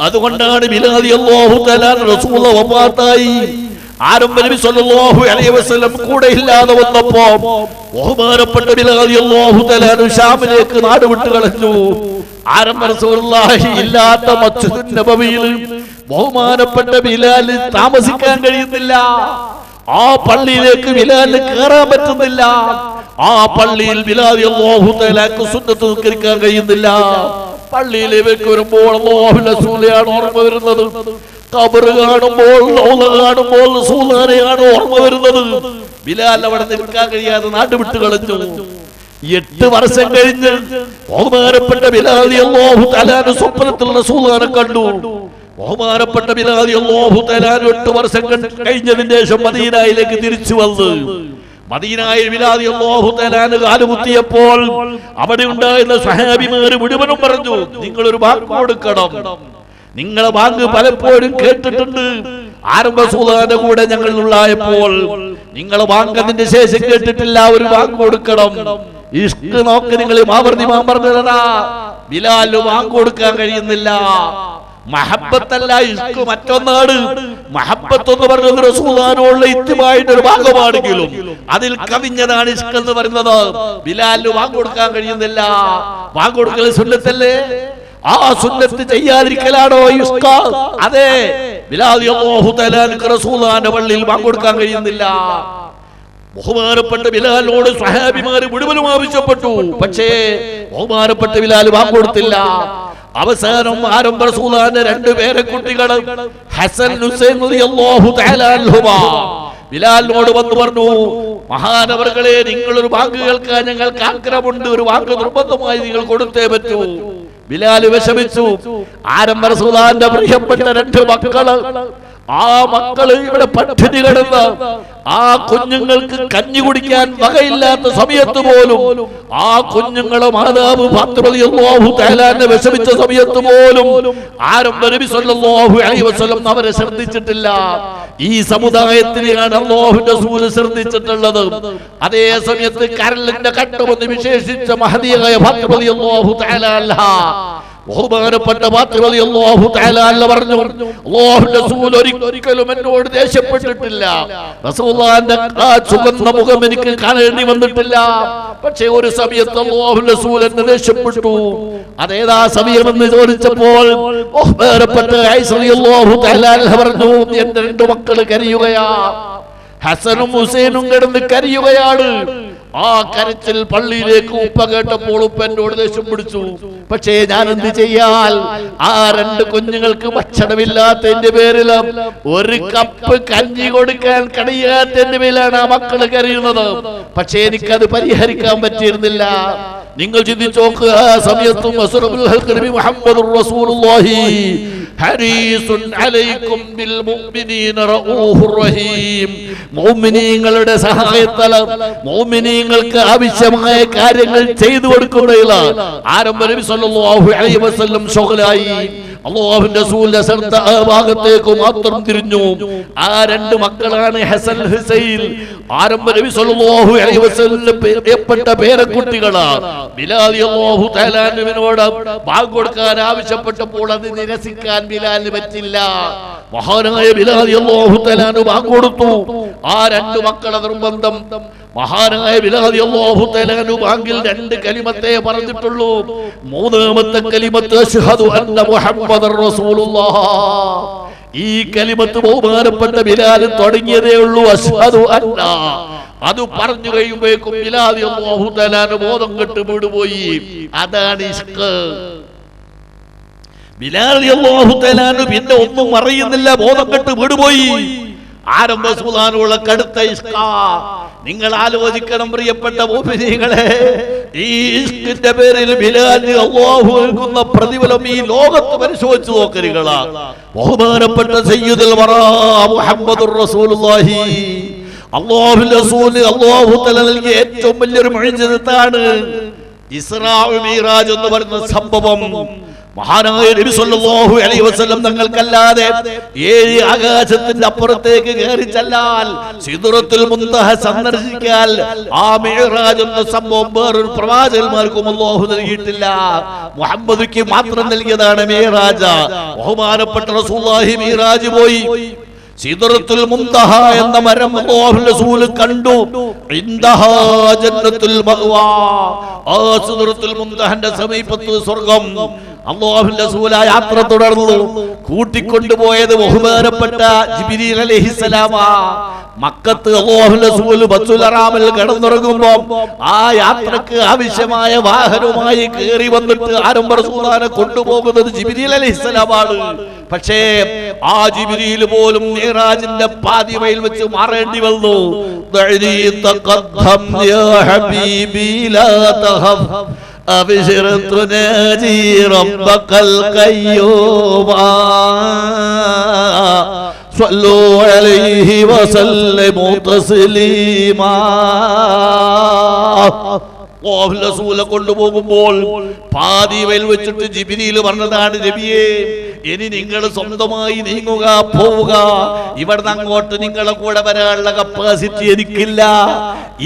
അതുകൊണ്ടാണ് ബിലാൽ റളിയല്ലാഹു തആല റസൂലുള്ളാഹി വഫാത്തായി ആരംഭ നബി സല്ലല്ലാഹു അലൈഹി വസല്ലം കൂടെ ഇല്ലാതെ വന്നപ്പോ ബഹുമാനപ്പെട്ട ബിലാൽ റളിയല്ലാഹു തആല അൻഹു ശാമിലേക്ക് നാട് വിട്ടു കളഞ്ഞു. ആരംഭ റസൂലുള്ളാഹി ഇല്ലാത്ത മസ്ജിദുൻ നബവിയിൽ ബഹുമാനപ്പെട്ട ബിലാൽ താമസിക്കാൻ കഴിയുന്നില്ല. ആ പള്ളിയിലേക്ക് ബിലാലിന് കയറാൻ പറ്റുന്നില്ല. ആ പള്ളിയിൽ ബിലാൽ റളിയല്ലാഹു തആലക്ക് സുന്നത്ത് നിസ്കരിക്കാൻ കഴിയുന്നില്ല. പള്ളിയിലേക്ക് വരുമ്പോൾ അല്ലാഹുവിന്റെ റസൂലിനെയാണ് ഓർമ്മ വരുന്നത്. ഖബർ കാണുമ്പോൾ കാണുമ്പോൾ റസൂലിനെയാണ് ഓർമ്മ വരുന്നത്. ബിലാൽ അവിടെ നിൽക്കാൻ കഴിയാതെ നാട് വിട്ടു കളഞ്ഞു. 8 വർഷം കഴിഞ്ഞ് ബഹുമാനപ്പെട്ട ബിലാൽ റളിയല്ലാഹു തആല സ്വപ്നത്തിൽ റസൂലിനെ കണ്ടു. ബഹുമാനപ്പെട്ട ബിലാൽ റളിയല്ലാഹു തആല 8 വർഷം കഴിഞ്ഞതിന് ശേഷം മദീനയിലേക്ക് തിരിച്ചു വന്നു. മദീനയിൽ ബിലാൽ റളിയല്ലാഹു തആല കാലുകുത്തിയപ്പോൾ അവിടെ ഉണ്ടായിരുന്ന സ്വഹാബിമാർ മുഴുവനും പറഞ്ഞു, നിങ്ങളൊരു വാക്ക് കൊടുക്കണം. നിങ്ങളെ വാക്ക് പലപ്പോഴും കേട്ടിട്ടുണ്ട്. ആരംഭ റസൂലിന്റെ കൂടെ ഞങ്ങൾ ഉള്ളപ്പോൾ നിങ്ങളെ വാക്കതിന്റെ ശേഷം കേട്ടിട്ടില്ല. ഒരു വാക്ക് കൊടുക്കണം. ഇഷ്ക് നോക്ക്, നിങ്ങൾ മാവർദി ഇമാം പറഞ്ഞതാ. ബിലാലിന് വാക്ക് കൊടുക്കാൻ കഴിയുന്നില്ല. മഹബ്ബത്തല്ല ഇഷ്ക് മറ്റൊന്നാണ്. മഹബ്ബത്ത് എന്ന് പറയുന്നത് റസൂലുള്ളാഹിനോടുള്ള ഇത്തിബായുടെ ഒരു ഭാഗമാണെങ്കിലും അതിൽ കവിഞ്ഞതാണ് ഇഷ്ക് എന്ന് പറയുന്നത്. ബിലാലിന് വാക്ക് കൊടുക്കാൻ കഴിയുന്നില്ല. വാക്ക് കൊടുക്കൽ സുന്നത്തല്ലേ? ആ സുന്നത്ത് ചെയ്യാതിരിക്കലാണോ ഇഷ്ക്? അതെ, ബിലാൽ റളിയല്ലാഹു തആല റസൂലുള്ളാഹിന്റെ പള്ളിയിൽ വാക്ക് കൊടുക്കാൻ കഴിയുന്നില്ല. ബഹുമാനപ്പെട്ട ബിലാലിനോട് സ്വഹാബിമാർ മുഴുവനും ആവശ്യപ്പെട്ടു. പക്ഷേ ബഹുമാനപ്പെട്ട ബിലാൽ വാക്ക് കൊടുത്തില്ല. അവസാനം ആരംഭ റസൂലുള്ളാഹിന്റെ 2 പേരക്കുട്ടികൾ ഹസൻ ഹുസൈൻ റളിയല്ലാഹു തആല അൻഹുമാ ബിലാലിനോട് വന്നു പറഞ്ഞു, മഹാനവർകളെ, നിങ്ങളൊരു വാക്ക് കേൾക്കാൻ ഞങ്ങൾക്ക് ആഗ്രഹമുണ്ട്. ഒരു വാക്ക് നിർബന്ധമായി നിങ്ങൾ കൊടുത്തേ പറ്റൂ. ബിലാൽ വിഷമിച്ചു. ആരംഭ റസൂലുള്ളാഹിന്റെ പ്രിയപ്പെട്ട 2 മക്കള്, ആ മക്കള് ഇവിടെ പട്ടിണി കിടന്ന് ആ കുഞ്ഞുങ്ങൾക്ക് കഞ്ഞി കുടിക്കാൻ വകയില്ലാത്ത സമയത്ത് പോലും ആ കുഞ്ഞുങ്ങളെ മാതാവ് ഫാത്തിമ റളിയല്ലാഹു തആല വിഷമിച്ച സമയത്ത് പോലും ആരംഭ നബി സല്ലല്ലാഹു അലൈഹി വസല്ലം അവരെ ശ്രദ്ധിച്ചിട്ടില്ല. ഈ സമുദായത്തിനെയാണ് അല്ലാഹുവിന്റെ റസൂൽ ശ്രദ്ധിച്ചിട്ടുള്ളത്. അതേ സമയത്ത് കരളിന്റെ കട്ടമെന്ന് വിശേഷിച്ച മഹദിയായ ഫാത്തിമ റളിയല്ലാഹു തആല അൻഹ, ബഹുമാനപ്പെട്ട ഫാത്തിമ റളിയല്ലാഹു തആല അൻഹ പറഞ്ഞു, അല്ലാഹുവിന്റെ റസൂൽ ഒരിക്കലും എന്നോട് ദേഷ്യപ്പെട്ടിട്ടില്ല. റസൂലുള്ളാഹിന്റെ ആ ചുവന്ന മുഖം എനിക്ക് കാണേണ്ടി വന്നിട്ടില്ല. പക്ഷേ ഒരു സമയത്ത് അല്ലാഹുവിന്റെ റസൂൽ എന്നെ ദേഷ്യപ്പെട്ടു. അതേതാ സമയമെന്ന് ചോദിച്ചപ്പോൾ ബഹുമാനപ്പെട്ട ആയിഷ റളിയല്ലാഹു തആല അൻഹ പറഞ്ഞു, എന്റെ 2 മക്കൾ കരയുകയാ. ഹസനും ഹുസൈനും കിടന്ന് കരയുകയാണ്. ആ കരച്ചിൽ പള്ളിയിലേക്ക് ഉപ്പ കേട്ടപ്പോൾ ഉപ്പ എന്നോട് ദേഷ്യം പിടിച്ചു. പക്ഷേ ഞാൻ എന്ത് ചെയ്യാൽ? ആ 2 കുഞ്ഞുങ്ങൾക്ക് ഭക്ഷണമില്ലാത്തതിന്റെ പേരിൽ ഒരു കപ്പ് കഞ്ഞി കൊടുക്കാൻ കഴിയാത്തതിന്റെ പേരിലാണ് ആ മക്കള് കരയുന്നത്. പക്ഷേ എനിക്കത് പരിഹരിക്കാൻ പറ്റിയിരുന്നില്ല. നിങ്ങൾ ചിന്തിച്ചു നോക്കുക, ആ സമയത്തും അസ്റഫുൽ ഖൽഖ് നബി മുഹമ്മദുർ റസൂലുള്ളാഹി ഹരീസുൻ അലൈക്കും ബിൽ മുഅ്മിനീന റഊഫുർ റഹീം, മുഅ്മിനീങ്ങളുടെ സഹായത്താൽ മുഅ്മിനീങ്ങൾക്ക് ആവശ്യമായ കാര്യങ്ങൾ ചെയ്തു കൊടുക്കുന്നതിൽ ആരംഭ നബി സല്ലല്ലാഹു അലൈഹി വസല്ലം ശുഗ്ലായി. അല്ലാഹുവിന്റെ റസൂലിന്റെ ശ്രദ്ധ ആ ഭാഗത്തേക്ക് മാത്രം തിരിഞ്ഞു. ആ 2 മക്കളാണ് ഹസൻ ഹുസൈൻ. ആരംഭ നബി സല്ലല്ലാഹു അലൈഹി വസല്ലം പ്രിയപ്പെട്ട പേരക്കുട്ടികളാണ്. ബിലാൽ റളിയല്ലാഹു തആല അൻഹുവിനോട് വാക്ക് കൊടുക്കാൻ ആവശ്യപ്പെട്ടപ്പോൾ അത് നിരസിക്കാൻ ബിലാലിന് പറ്റില്ല. മഹാനായ ബിലാൽ റളിയല്ലാഹു തആല അൻഹു വാക്ക് കൊടുത്തു. ആ 2 മക്കളെ നിർബന്ധം. മഹാനായ ബിലാൽ റളിയല്ലാഹു തആല അൻഹു ബാങ്കിൽ 2 കലിമത്തേ പറഞ്ഞിട്ടുള്ളൂ. 3ാമത്തെ കലിമത്ത് അശ്ഹദു അന്ന മുഹമ്മദർ റസൂലുള്ളാഹ്. ഈ കലിമത്ത് ബഹുമാനപ്പെട്ട ബിലാൽ തുടങ്ങിയതേ ഉള്ളൂ. അശ്ഹദു അന്ന, അത് പറഞ്ഞു കഴിയുമ്പോഴേക്കും ബിലാൽ റളിയല്ലാഹു തആല അൻഹു ബോധം കെട്ട് വീണുപോയി. അതാണ് ഇഷ്ക്. ബിലാൽ റളിയല്ലാഹു തആല അൻഹു പിന്നെ ഒന്നും അറിയുന്നില്ല, ബോധം കെട്ട് വീണുപോയി. ആരംഭ റസൂലുള്ളാഹിനുള്ള കടുത്ത ഇഷ്ക. നിങ്ങൾ ആലോചിക്കണം പ്രിയപ്പെട്ട മുഅ്മിനീങ്ങളെ, ഈ ഇഷ്കിന്റെ പേരിൽ ബിലാലിന് അല്ലാഹു നൽകുന്ന പ്രതിഫലം ഈ ലോകത്ത് പരിശോധിച്ചു നോക്കരുകളാ. ബഹുമാനപ്പെട്ട സയ്യിദുൽ വറാ മുഹമ്മദുർ റസൂലുള്ളാഹി അല്ലാഹുവിന്റെ റസൂലിന് അല്ലാഹു തആല നൽകിയ ഏറ്റവും വലിയൊരു മുഅ്ജിസത്താണ് ഇസ്റാ മിഅ്റാജ് എന്ന് പറയുന്ന സംഭവം. മഹാനായ നബി സല്ലല്ലാഹു അലൈഹി വസല്ലം തങ്ങൾക്കല്ലാതെ 7 ആകാശത്തിന്റെ അപ്പുറത്തേക്ക് കയറി ചെല്ലാൽ, സിദ്റത്തുൽ മുൻതഹ സന്ദർശിക്കാൻ ആ മിഅ്റാജ് എന്ന സംഭവം വേറൊരു പ്രവാചകന്മാർക്കും അല്ലാഹു നൽകിയിട്ടില്ല. മുഹമ്മദിക്ക് മാത്രം നൽകിയതാണ് മിഅ്റാജ്. ബഹുമാനപ്പെട്ട റസൂലുള്ളാഹി മിഅ്റാജ് പോയി സിദ്റത്തുൽ മുൻതഹ എന്ന മരം അല്ലാഹുവിന്റെ റസൂൽ കണ്ടു. ഇൻദഹാ ജന്നത്തുൽ മഅവാ, ആ സിദ്റത്തുൽ മുൻതഹന്റെ സമീപത്ത് സ്വർഗ്ഗം. അല്ലാഹുവിന്റെ റസൂൽ ആ യാത്ര തുടർന്നു. കൂട്ടിക്കൊണ്ടുപോയത് ബഹുമാനപ്പെട്ട ജിബ്രീൽ അലൈഹിസ്സലാമാ. മക്കത്ത് അല്ലാഹുവിന്റെ റസൂൽ ബത്തുൽ ഹറാമിൽ കിടന്നുറങ്ങുമ്പോൾ ആ യാത്രക്ക് ആവശ്യമായ വാഹനവുമായി കയറി വന്നിട്ട് ആരംഭ റസൂലിനെ കൊണ്ടുപോകുന്നത് ജിബ്രീൽ അലൈഹിസ്സലാമാണ്. പക്ഷേ ആ ജിബ്രീൽ പോലും മിഅ്റാജിന്റെ പാതി വഴിയിൽ വെച്ച് മാറേണ്ടി വന്നു. തഖദ്ദം യാ ഹബീബി ലാ തഖഫ് അബ്ശിർ തുനാജി റബ്ബകൽ ഖയ്യൂമാ സ്വല്ലു അലൈഹി വസല്ലിമു തസ്ലീമാ. റസൂലെ കൊണ്ടുപോകുമ്പോൾ പാതി വയിൽ വെച്ചിട്ട് ജിബ്രീൽ പറഞ്ഞതാണ്, നബിയേ ഇനി നിങ്ങൾ സ്വന്തമായി നീങ്ങുക, പോവുക. ഇവിടുന്ന് അങ്ങോട്ട് നിങ്ങളെ കൂടെ വരാനുള്ള കപ്പാസിറ്റി എനിക്കില്ല.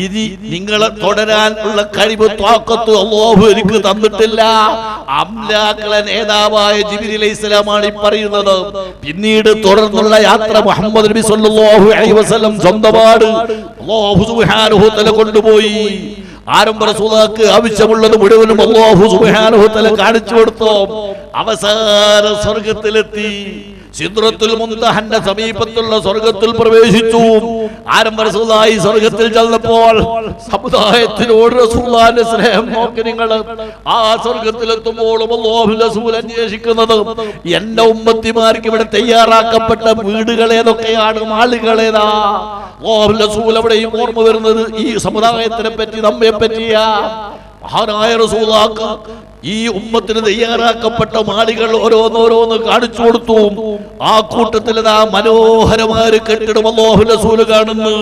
ഇനി നിങ്ങളെ തുടരാൻ ഉള്ള കഴിവ് ത്വാഖത്ത് അല്ലാഹു എനിക്ക് തന്നിട്ടില്ല. അംലാക്കളെ നേതാവായ ജിബ്രീൽ അലൈഹിസ്സലാമാണ് ഈ പറയുന്നത്. പിന്നീട് തുടർന്നുള്ള യാത്ര മുഹമ്മദ് നബി സല്ലല്ലാഹു അലൈഹി വസല്ലം സ്വന്തമാണ്. അല്ലാഹു സുബ്ഹാനഹു വ തആല കൊണ്ടുപോയി. ആരംഭ റസൂലുള്ളാഹിക്ക് ആവശ്യമുള്ളത് മുഴുവനും അല്ലാഹു സുബ്ഹാനഹു വ തആല കാണിച്ചു കൊടുത്തു. അവസാന സ്വർഗ്ഗത്തിലെത്തി. സിദ്റത്തുൽ മുൻതഹന്റെ സമീപത്തുള്ള സ്വർഗ്ഗത്തിൽ പ്രവേശിച്ചു. ആരംഭ റസൂലുള്ളാഹി സ്വർഗ്ഗത്തിൽ ചെന്നപ്പോൾ സമുദായത്തിനോട് റസൂലുള്ളാഹിന്റെ സ്നേഹം നോക്കി നിങ്ങൾ. ആ സ്വർഗ്ഗത്തിലെത്തുമ്പോൾ അല്ലാഹുവിന്റെ റസൂൽ അന്വേഷിക്കുന്നത് എന്റെ ഉമ്മത്തിമാർക്ക് ഇവിടെ തയ്യാറാക്കപ്പെട്ട വീടുകൾ ഏതൊക്കെയാണ്, മാളുകളേതാ. അല്ലാഹുവിന്റെ റസൂൽ അവിടെയും ഓർമ്മ വരുന്നത് ഈ സമുദായത്തിനെ പറ്റി, നമ്മെ പറ്റിയാ. മഹാനായ റസൂലുള്ളാഹിക്ക് ഈ ഉമ്മത്തിന് തയ്യാറാക്കപ്പെട്ട മാളികൾ ഓരോന്നോരോന്ന് കാണിച്ചു കൊടുത്തു. ആ കൂട്ടത്തിൽ മനോഹരമായ കെട്ടിടം അല്ലാഹുവിന്റെ റസൂൽ കാണുന്നു.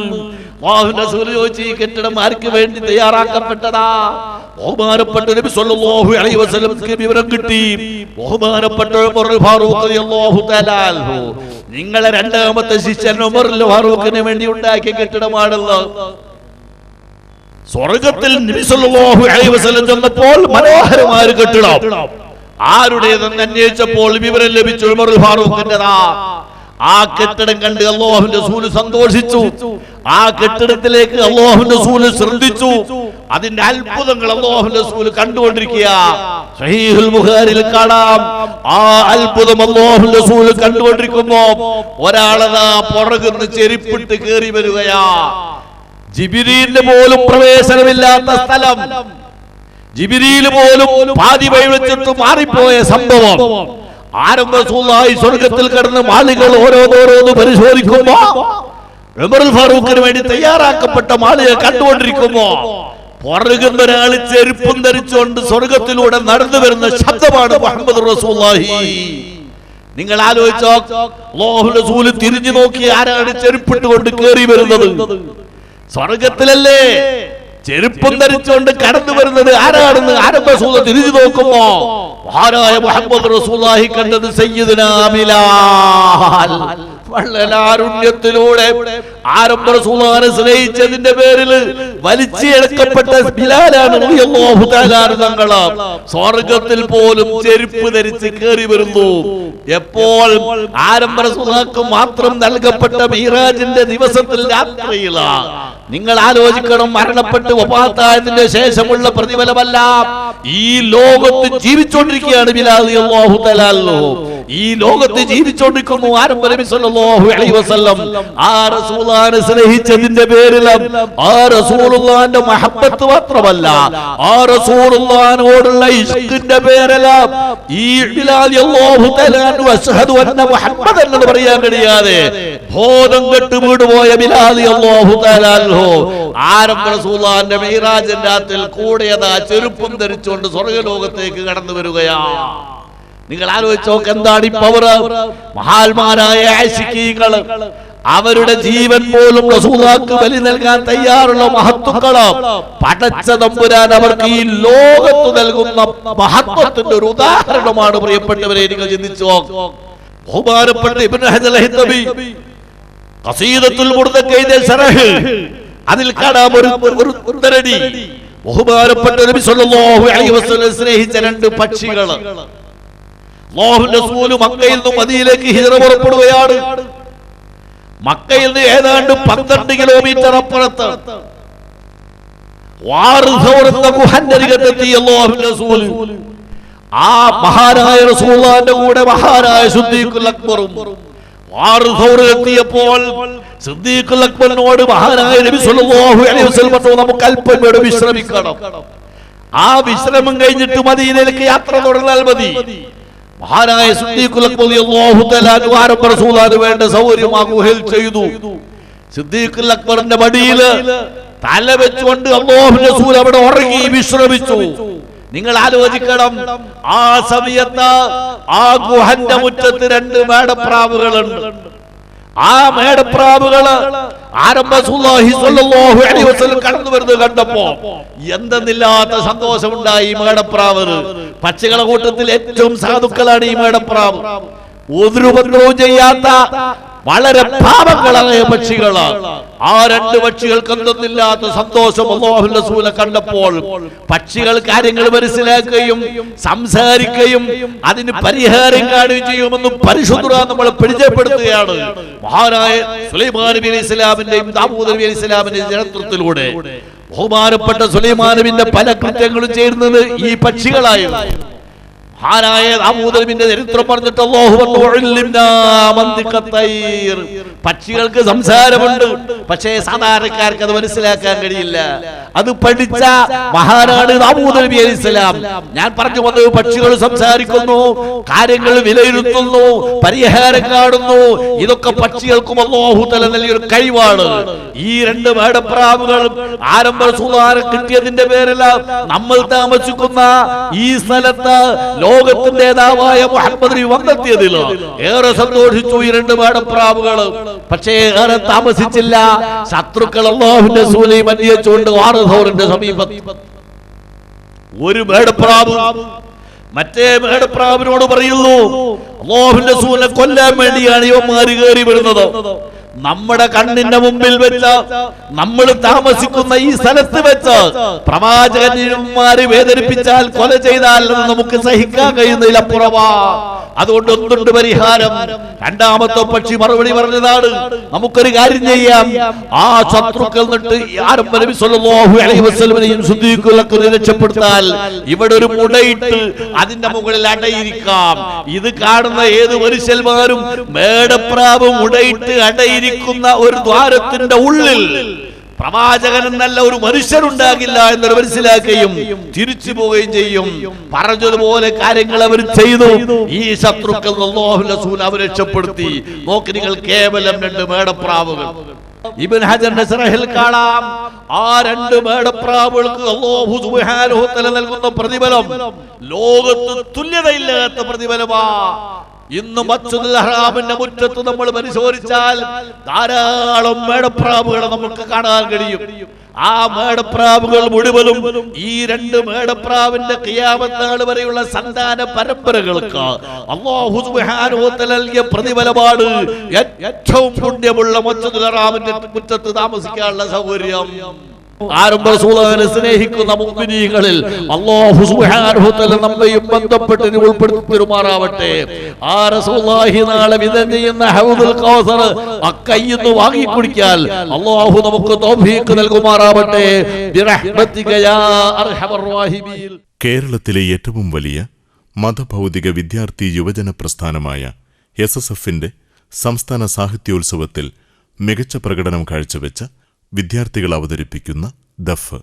അല്ലാഹുവിന്റെ റസൂൽ ചോദിച്ചു, ഈ കെട്ടിടം ആർക്ക് വേണ്ടി തയ്യാറാക്കപ്പെട്ടതാ? ബഹുമാനപ്പെട്ട നബി സല്ലല്ലാഹു അലൈഹി വസല്ലംക്ക് വിവരം കിട്ടി. ബഹുമാനപ്പെട്ട ഉമർ ഫാറൂഖ് റളിയല്ലാഹു തആല അൻഹു നിങ്ങളെ രണ്ടാമത്തെ ശിഷ്യൻ ഉമർ ഫാറൂഖിന് വേണ്ടി ഉണ്ടാക്കിയ കെട്ടിടമാണല്ലോ. സ്വർഗ്ഗത്തിൽ നബി സല്ലല്ലാഹു അലൈഹി വസല്ലം ചെന്നപ്പോൾ മനോഹരമായ ഒരു കെട്ടിടം. ആരുടേതെന്ന് അന്വേഷിച്ചപ്പോൾ വിവരം ലഭിച്ചു ഉമർ ഫാറൂഖിന്റെതാ. ആ കെട്ടിടം കണ്ട് അല്ലാഹുവിന്റെ റസൂൽ സന്തോഷിച്ചു. ആ കെട്ടിടത്തിലേക്ക് അല്ലാഹുവിന്റെ റസൂൽ ശ്രദ്ധിച്ചു. അതിന്റെ അത്ഭുതങ്ങൾ അല്ലാഹുവിന്റെ റസൂൽ കണ്ടുകൊണ്ടിരിക്കുക. സഹീഹുൽ ബുഖാരിയിൽ കാണാം. ആ അത്ഭുതം അല്ലാഹുവിന്റെ റസൂൽ കണ്ടുകൊണ്ടിരിക്കുമ്പോ ഒരാളതാ പുറകുന്ന് ചെരുപ്പിട്ട് കയറി വരികയാ. ജിബ്രീലിന് പോലും പ്രവേശനമില്ലാത്ത സ്ഥലം, ജിബ്രീൽ പോലും പാതി വഴി വെച്ചിട്ട് മാറിപ്പോയ സംഭവം. ആരംഭ റസൂലുള്ളാഹി സ്വർഗ്ഗത്തിൽ കിടന്ന് മാളികൾ ഓരോന്നോരോന്ന് പരിശോധിക്കുമ്പോ ഉമർ ഫാറൂഖിന് വേണ്ടി തയ്യാറാക്കപ്പെട്ട മാളിക കണ്ടുകൊണ്ടിരിക്കുമ്പോ പുറകുന്ന ഒരാൾ ചെരുപ്പും ധരിച്ചുകൊണ്ട് സ്വർഗ്ഗത്തിലൂടെ നടന്നു വരുന്ന ശബ്ദമാണ് മുഹമ്മദ് റസൂലുള്ളാഹി. നിങ്ങൾ ആലോചിച്ചോ, അല്ലാഹുവിന്റെ റസൂൽ തിരിഞ്ഞു നോക്കി ആരാണ് ചെരുപ്പിട്ടുകൊണ്ട് കയറി വരുന്നത്? സ്വർഗത്തിലല്ലേ ചെരുപ്പം ധരിച്ചുകൊണ്ട് കടന്നു വരുന്നത് ആരാണെന്ന് ആരംഭ റസൂൽ തിരിഞ്ഞു നോക്കുമ്പോ മഹാനായ മുഹമ്മദ് റസൂലുള്ളാഹി കണ്ടത് സയ്യിദുനാ ബിലാൽ. വളലാരുണ്യത്തിലൂടെ ആരംഭ റസൂലുള്ളാഹിനെ സ്നേഹിച്ചതിന്റെ പേരിൽ വലിച്ചെടുക്കപ്പെട്ട ബിലാലാണ് റളിയല്ലാഹു തആല തങ്ങൾ. സ്വർഗ്ഗത്തിൽ പോലും ചെരുപ്പ് ധരിച്ച് കയറി വരുന്നു. എപ്പോൾ? ആരംഭ റസൂലുള്ളാഹിക്ക് മാത്രം നൽകപ്പെട്ട മിഅ്റാജിന്റെ ദിവസത്തിൽ രാത്രിയിലാണ്. നിങ്ങൾ ആലോചിക്കണം, മരണപ്പെട്ട് വഫാത്തായതിന്റെ ശേഷമുള്ള പ്രതിഫലമല്ല. ഈ ലോകത്ത് ജീവിച്ചുകൊണ്ടിരിക്കുകയാണ് ബിലാൽ റളിയല്ലാഹു തആല. ഈ ലോകത്ത് ജീവിച്ചുകൊണ്ടിരിക്കുന്നു ആരംഭ നബി സല്ലല്ലാഹു അലൈഹി വസല്ലം. ആ റസൂലുള്ളാഹിനെ സ്നേഹിച്ചതിന്റെ പേരിൽ ആ റസൂലുള്ളാഹിന്റെ മഹബ്ബത്ത് മാത്രമല്ല, ആ റസൂലുള്ളാഹിനോടുള്ള ഇഷ്കിന്റെ പേരിൽ ഈ ബിലാൽ റളിയല്ലാഹു തആല അഷ്ഹദു അന്ന മുഹമ്മദൻ എന്ന് പറയാൻ കഴിയാതെ ബോധം കെട്ട് വീടുപോയ ബിലാൽ റളിയല്ലാഹു തആല ആരംഭ റസൂലുള്ളാഹിന്റെ മിഅ്റാജിന്റെ രാത്രിയിൽ കൂടെയതാ ചെരുപ്പും ധരിച്ചുകൊണ്ട് സ്വർഗ്ഗലോകത്തേക്ക് കടന്നു വരികയാണ്. നിങ്ങൾ ആലോചിച്ച് നോക്ക്, എന്താണ് ഈ പവർ? മഹാന്മാരായ ആശിഖീങ്ങൾ അവരുടെ ജീവൻ പോലും റസൂലുള്ളാഹിക്ക് ബലി നൽകാൻ തയ്യാറുള്ള മഹത്തുക്കള് പടച്ച തമ്പുരാൻ അവർക്ക് ഈ ലോകത്ത് നൽകുന്ന മഹത്വത്തിന്റെ ഒരു ഉദാഹരണമാണ്. പ്രിയപ്പെട്ടവരെ, നിങ്ങൾ ചിന്തിച്ചു. ബഹുമാനപ്പെട്ട ഇബ്നു ഹജർ അൽ-ഹൈതമി ഖസീദത്തുൽ ബുർദയുടെ ശറഹ് അതിൽ കാണാം ഒരു ഉദ്ധരണി. ബഹുമാനപ്പെട്ട നബി സല്ലല്ലാഹു അലൈഹി വസല്ലം സ്നേഹിച്ച രണ്ട് പക്ഷികൾ. അല്ലാഹുവിന്റെ റസൂൽ മക്കയിൽ നിന്ന് മദീനയിലേക്ക് ഹിജ്റ പുറപ്പെടുകയാണ്. മക്കയിൽ നിന്ന് ഏതാണ്ട് 12 കിലോമീറ്റർ അപ്പുറത്ത് ആ മഹാനായ റസൂലുള്ളാഹിന്റെ കൂടെ മഹാനായ സിദ്ദീഖുൽ അക്ബറും എത്തിയപ്പോൾ സിദ്ദീഖുൽ അക്ബറിനോട് മഹാനായ നബി സല്ലല്ലാഹു അലൈഹി വസല്ലം പറഞ്ഞു, നമുക്ക് അല്പം ഇവിടെ വിശ്രമിക്കണം. ആ വിശ്രമം കഴിഞ്ഞിട്ട് മദീനയിലേക്ക് യാത്ര തുടർന്നാൽ മതി. മഹാനായ സിദ്ദീഖുൽ അക്ബർ റളിയല്ലാഹു തആല അൻഹു റസൂലുള്ളാഹിന് വേണ്ട സൗകര്യം ആ ഗുഹയിൽ ചെയ്തു. സിദ്ദീഖുൽ അക്ബറിന്റെ മടിയിൽ തല വെച്ചുകൊണ്ട് അല്ലാഹുവിന്റെ റസൂൽ അവിടെ ഉറങ്ങി വിശ്രമിച്ചു. നിങ്ങൾ ആലോചിക്കണം, ആ സമയത്ത് ആ ഗുഹന്റെ മുറ്റത്ത് 2 മേടപ്രാവുകളുണ്ട്. ആ മേടപ്രാവുകള് കടന്നു വരുന്നത് കണ്ടപ്പോ എന്തെന്നില്ലാത്ത സന്തോഷമുണ്ടായി. മേടപ്രാവ് പക്ഷികളെ കൂട്ടത്തിൽ ഏറ്റവും സാധുക്കളാണ് ഈ മേടപ്രാവ്. ഒരു ഉപദ്രവവും ചെയ്യാത്ത വളരെ പാവങ്ങളായ പക്ഷികള്. ആ 2 പക്ഷികൾക്ക് എന്തെന്നില്ലാത്ത സന്തോഷം അല്ലാഹുവിന്റെ റസൂൽ കണ്ടപ്പോൾ പക്ഷികൾ കാര്യങ്ങൾ മനസ്സിലാക്കുകയും സംസാരിക്കുകയും അതിന് പരിഹാരം കാണുകയും ചെയ്യുമെന്നും പരിശുദ്ധ നമ്മളെ പരിചയപ്പെടുത്തുകയാണ്. മഹാനായ സുലൈമാൻ നബി അലൈഹി ഇസ്ലാമിന്റെയും ദാവൂദ് നബി അലൈഹി ഇസ്ലാമിന്റെയും നേതൃത്വത്തിലൂടെ ബഹുമാനപ്പെട്ട സുലൈമാൻ നബിന്റെ പല കൃത്യങ്ങളും ചെയ്യുന്നത് ഈ പക്ഷികളായിരുന്നു. മഹാനായ ദാവൂദ് നബിയുടെ ചരിത്രം പറഞ്ഞിട്ട് അല്ലാഹു പക്ഷികൾക്ക് സംസാരമുണ്ട്, പക്ഷേ സാധാരണക്കാർക്ക് അത് മനസ്സിലാക്കാൻ കഴിയില്ല. അത് പഠിച്ച മഹാനാണ് ദാവൂദ് നബി അലൈഹി സ്വലാം. ഞാൻ പറഞ്ഞു വന്നത് പക്ഷികൾ സംസാരിക്കുന്നു, കാര്യങ്ങൾ വിലയിരുത്തുന്നു, പരിഹാരം കാണുന്നു. ഇതൊക്കെ പക്ഷികൾക്കും അല്ലാഹു തആല നൽകിയൊരു കഴിവാണ്. ഈ 2 മേടപ്രാവുകൾ ആരംഭ റസൂലുള്ളാഹിനെ കിട്ടിയതിന്റെ പേരിൽ നമ്മൾ താമസിക്കുന്ന ഈ സ്ഥലത്ത് ലോകത്തിന്റെ നേതാവായ മുഹമ്മദ് നബി വന്നെത്തിയതിൽ ഏറെ സന്തോഷിച്ചു ഈ 2 മേടപ്രാവുകൾ. പക്ഷേ ഏറെ താമസിച്ചില്ല, ശത്രുക്കൾ അല്ലാഹുവിന്റെ റസൂലിനെ മന്ദിച്ചുകൊണ്ട് വാറധോറിന്റെ സമീപത്ത് ഒരു മേടപ്രാവ് മറ്റേ മേടപ്രാവിനോട് പറയുന്നു, അല്ലാഹുവിന്റെ റസൂലിനെ കൊല്ലാൻ വേണ്ടിയാണ് ഇവന്മാര് കയറി വരുന്നത്. നമ്മുടെ കണ്ണിന്റെ മുമ്പിൽ വെച്ച് നമ്മൾ താമസിക്കുന്ന ഈ സ്ഥലത്ത് വെച്ച് പ്രവാചകന്മാരെ വേദനിപ്പിച്ചാൽ, കൊല ചെയ്താൽ നമുക്ക് സഹിക്കാൻ കഴിയുന്നതിലപ്പുറമാ. അതുകൊണ്ട് ഒന്നുണ്ട് പരിഹാരം. രണ്ടാമത്തെ പക്ഷി മറുപടി പറഞ്ഞതാണ്, നമുക്കൊരു കാര്യം ചെയ്യാം. ആ ശത്രുക്കൾ ആരംഭ നബി സല്ലല്ലാഹു അലൈഹി വസല്ലമയെയും സിദ്ദീഖുൽ അക്ബറിനെ രക്ഷപ്പെടുത്താൽ ഇവിടെ ഒരു മുടയിട്ട് അതിന്റെ മുകളിൽ അടയിരിക്കാം. ഇത് കാണുന്ന ഏത് മനുഷ്യന്മാരും മേടപ്രാവ് മുടയിട്ട് അടയിരിക്കുന്ന ഒരു ദ്വാരത്തിന്റെ ഉള്ളിൽ പ്രവാചകൻ എന്നല്ല ഒരു മനുഷ്യരുണ്ടാകില്ല എന്നൊരു മനസ്സിലാക്കുകയും തിരിച്ചു പോവുകയും ചെയ്യും. പറഞ്ഞതുപോലെ കാര്യങ്ങൾ അവർ ചെയ്തു. ഈ ശത്രുക്കൾ അല്ലാഹുവിന്റെ റസൂൽ അവരെ രക്ഷപ്പെടുത്തി. നോക്കി നിങ്ങൾ, കേവലം 2 മേടപ്രാവുകൾ. ഇബ്നു ഹജറിന്റെ ശറഹിൽ കാണാം, ആ 2 മേടപ്രാവുകൾക്ക് അല്ലാഹു സുബ്ഹാനഹു വ തആല നൽകുന്ന പ്രതിഫലം ലോകത്ത് തുല്യതയില്ലാത്ത പ്രതിഫലമാ. ഇന്ന് മസ്ജിദുൽ ഹറാമിന്റെ മുറ്റത്ത് നമ്മൾ പരിശോധിച്ചാൽ ധാരാളം മേടപ്രാവുകളെ നമുക്ക് കാണാൻ കഴിയും. ആ മേടപ്രാവുകൾ മുഴുവനും ഈ 2 മേടപ്രാവിന്റെ ഖിയാമത്ത് നാൾ വരെയുള്ള സന്താന പരമ്പരകൾക്ക് അല്ലാഹു സുബ്ഹാനഹു വ തആല നൽകിയ പ്രതിഫലമാണ് ഏറ്റവും പുണ്യമുള്ള മസ്ജിദുൽ ഹറാമിന്റെ മുറ്റത്ത് താമസിക്കാനുള്ള സൗകര്യം. ആരംഭ റസൂലുള്ളാഹിനെ സ്നേഹിക്കുന്ന മുഅ്മിനീങ്ങളിൽ അല്ലാഹു സുബ്ഹാനഹു വ തആല നമ്മയും ബന്ധപ്പെട്ട് ഉൾപ്പെടുത്തി പെരുമാറാവട്ടെ. ആ റസൂലുള്ളാഹി നാളെ വിതരണം ചെയ്യുന്ന ഹൗദുൽ കൗസർ അക്കയ്യിന്ന് വാങ്ങി കുടിക്കാൻ അല്ലാഹു നമുക്ക് തൗഫീഖ് നൽകുമാറാവട്ടെ. ബിറഹ്മതിക യാ അർഹമർ റഹീമീൻ. കേരളത്തിലെ ഏറ്റവും വലിയ മതഭൗതിക വിദ്യാർത്ഥി യുവജന പ്രസ്ഥാനമായ SSFന്റെ സംസ്ഥാന സാഹിത്യോത്സവത്തിൽ മികച്ച പ്രകടനം കാഴ്ചവെച്ച വിദ്യാർത്ഥികൾ അവതരിപ്പിക്കുന്ന ദഫ്.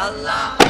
Allah